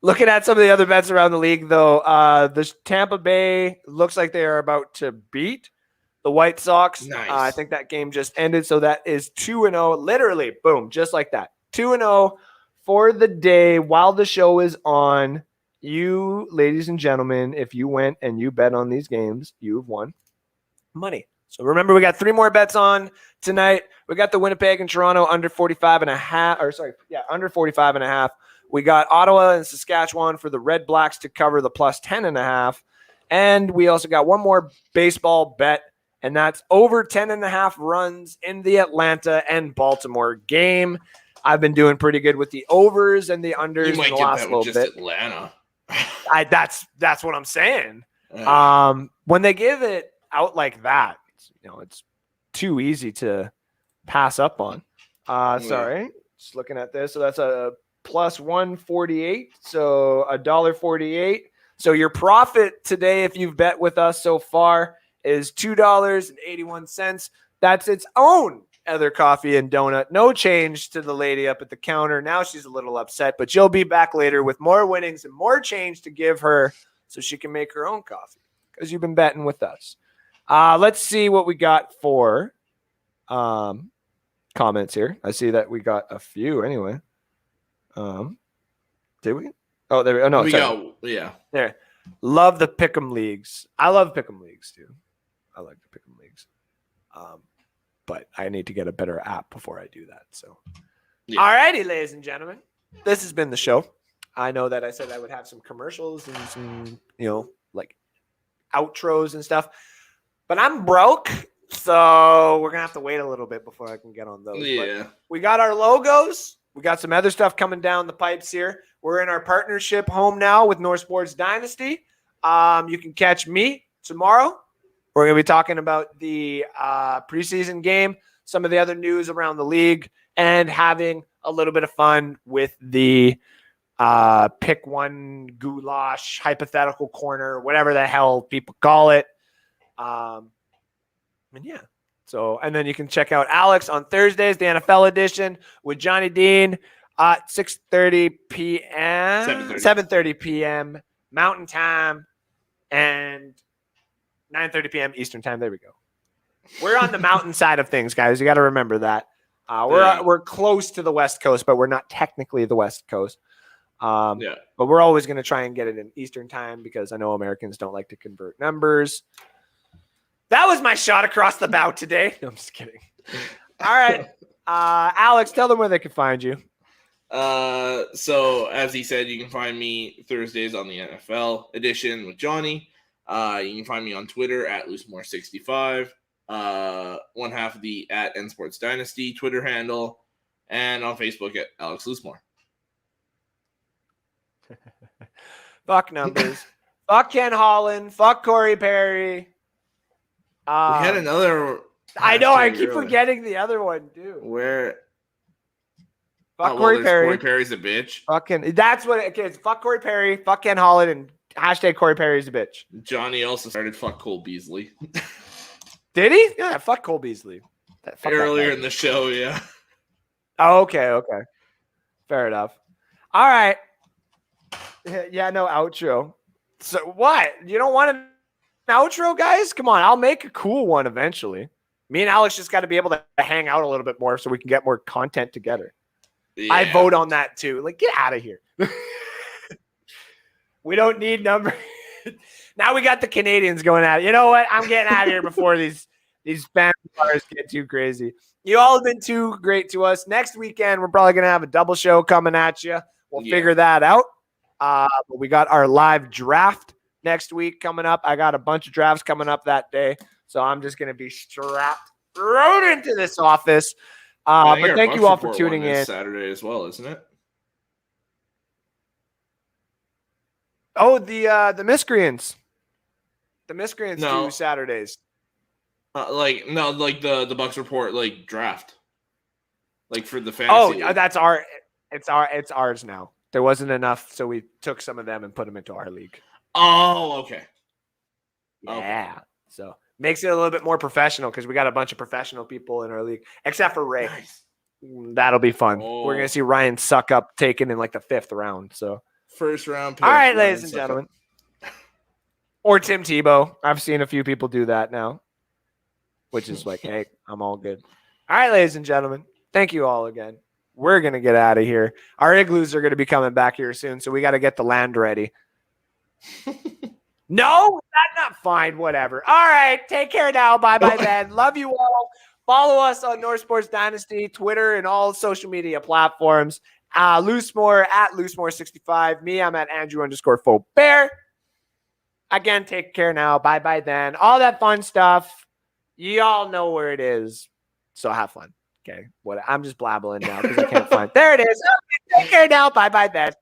Looking at some of the other bets around the league, though, the Tampa Bay looks like they are about to beat the White Sox. Nice. I think that game just ended, so that is 2-0. Literally, boom, just like that, 2-0. For the day while the show is on. You, ladies and gentlemen, if you went and you bet on these games, you've won money. So remember, we got 3 more bets on tonight. We got the Winnipeg and Toronto under 45.5, under 45.5. We got Ottawa and Saskatchewan for the Red Blacks to cover the plus 10.5. And we also got one more baseball bet, and that's over 10.5 runs in the Atlanta and Baltimore game. I've been doing pretty good with the overs and the unders in the last little bit. Atlanta. That's what I'm saying. Yeah. When they give it out like that, it's too easy to pass up on. Sorry, just looking at this. So that's a plus 148. So $1.48. So your profit today, if you've bet with us so far, is $2.81. That's its own other coffee and donut. No change to the lady up at the counter. Now she's a little upset, but she'll be back later with more winnings and more change to give her so she can make her own coffee because you've been betting with us. Let's see what we got for comments here. I see that we got a few anyway. Did we? Oh, there we go. Oh, no, yeah. There. Love the pick'em leagues. I love pick'em leagues too. I like the pick'em leagues. But I need to get a better app before I do that. So, All righty, ladies and gentlemen, this has been the show. I know that I said I would have some commercials and some, like outros and stuff, but I'm broke. So we're going to have to wait a little bit before I can get on those. Yeah. But we got our logos. We got some other stuff coming down the pipes here. We're in our partnership home now with North Sports Dynasty. You can catch me tomorrow. We're going to be talking about the preseason game, some of the other news around the league, and having a little bit of fun with the pick one goulash, hypothetical corner, whatever the hell people call it. And then you can check out Alex on Thursdays, the NFL edition with Johnny Dean. 6:30 p.m. 7:30 p.m. Mountain Time and 9:30 p.m. Eastern Time. There we go. We're on the mountain side of things, guys. You got to remember that. We're close to the West Coast, but we're not technically the West Coast. But we're always going to try and get it in Eastern Time because I know Americans don't like to convert numbers. That was my shot across the bow today. No, I'm just kidding. All right. Alex, tell them where they can find you. So as he said, you can find me Thursdays on the NFL edition with Johnny. You can find me on Twitter at LooseMore65. One half of the at NSports Dynasty Twitter handle, and on Facebook at Alex Loosemore. Fuck numbers. Fuck Ken Holland. Fuck Corey Perry. We had another. I know. I keep forgetting the other one, too. Where? Fuck Corey Perry. Corey Perry's a bitch. Fucking. That's what it is. Fuck Corey Perry. Fuck Ken Holland. And hashtag Corey Perry's a bitch. Johnny also started fuck Cole Beasley. Did he? Yeah, fuck Cole Beasley. Earlier in the show, yeah. Oh, okay. Fair enough. All right. Yeah, no outro. So what? You don't want an outro, guys? Come on, I'll make a cool one eventually. Me and Alex just got to be able to hang out a little bit more so we can get more content together. Yeah. I vote on that too. Like, get out of here. We don't need numbers. Now we got the Canadians going at it. You know what? I'm getting out of here before these fan bars get too crazy. You all have been too great to us. Next weekend, we're probably going to have a double show coming at you. We'll figure that out. But we got our live draft next week coming up. I got a bunch of drafts coming up that day. So I'm just going to be strapped right into this office. But thank you all for tuning in. Saturday as well, isn't it? Oh, the miscreants. The miscreants do Saturdays. The Bucks report draft. Like for the fantasy. Oh, that's our. It's ours now. There wasn't enough, so we took some of them and put them into our league. Oh, okay. Yeah. Okay. So makes it a little bit more professional because we got a bunch of professional people in our league, except for Ray. Nice. That'll be fun. Oh. We're gonna see Ryan suck up taken in the 5th round. So first round pick. All right, ladies and gentlemen. Or Tim Tebow. I've seen a few people do that now, which is hey, I'm all good. All right, ladies and gentlemen. Thank you all again. We're going to get out of here. Our igloos are going to be coming back here soon, so we got to get the land ready. No? That's not fine. Whatever. All right. Take care now. Bye-bye then. Love you all. Follow us on North Sports Dynasty, Twitter, and all social media platforms. Loosemore at Loosemore65. Me, I'm at Andrew_Faubert. Again, take care now. Bye-bye then. All that fun stuff. You all know where it is. So have fun. Okay. I'm just blabbling now because I can't find. There it is. Okay, take care now. Bye-bye then.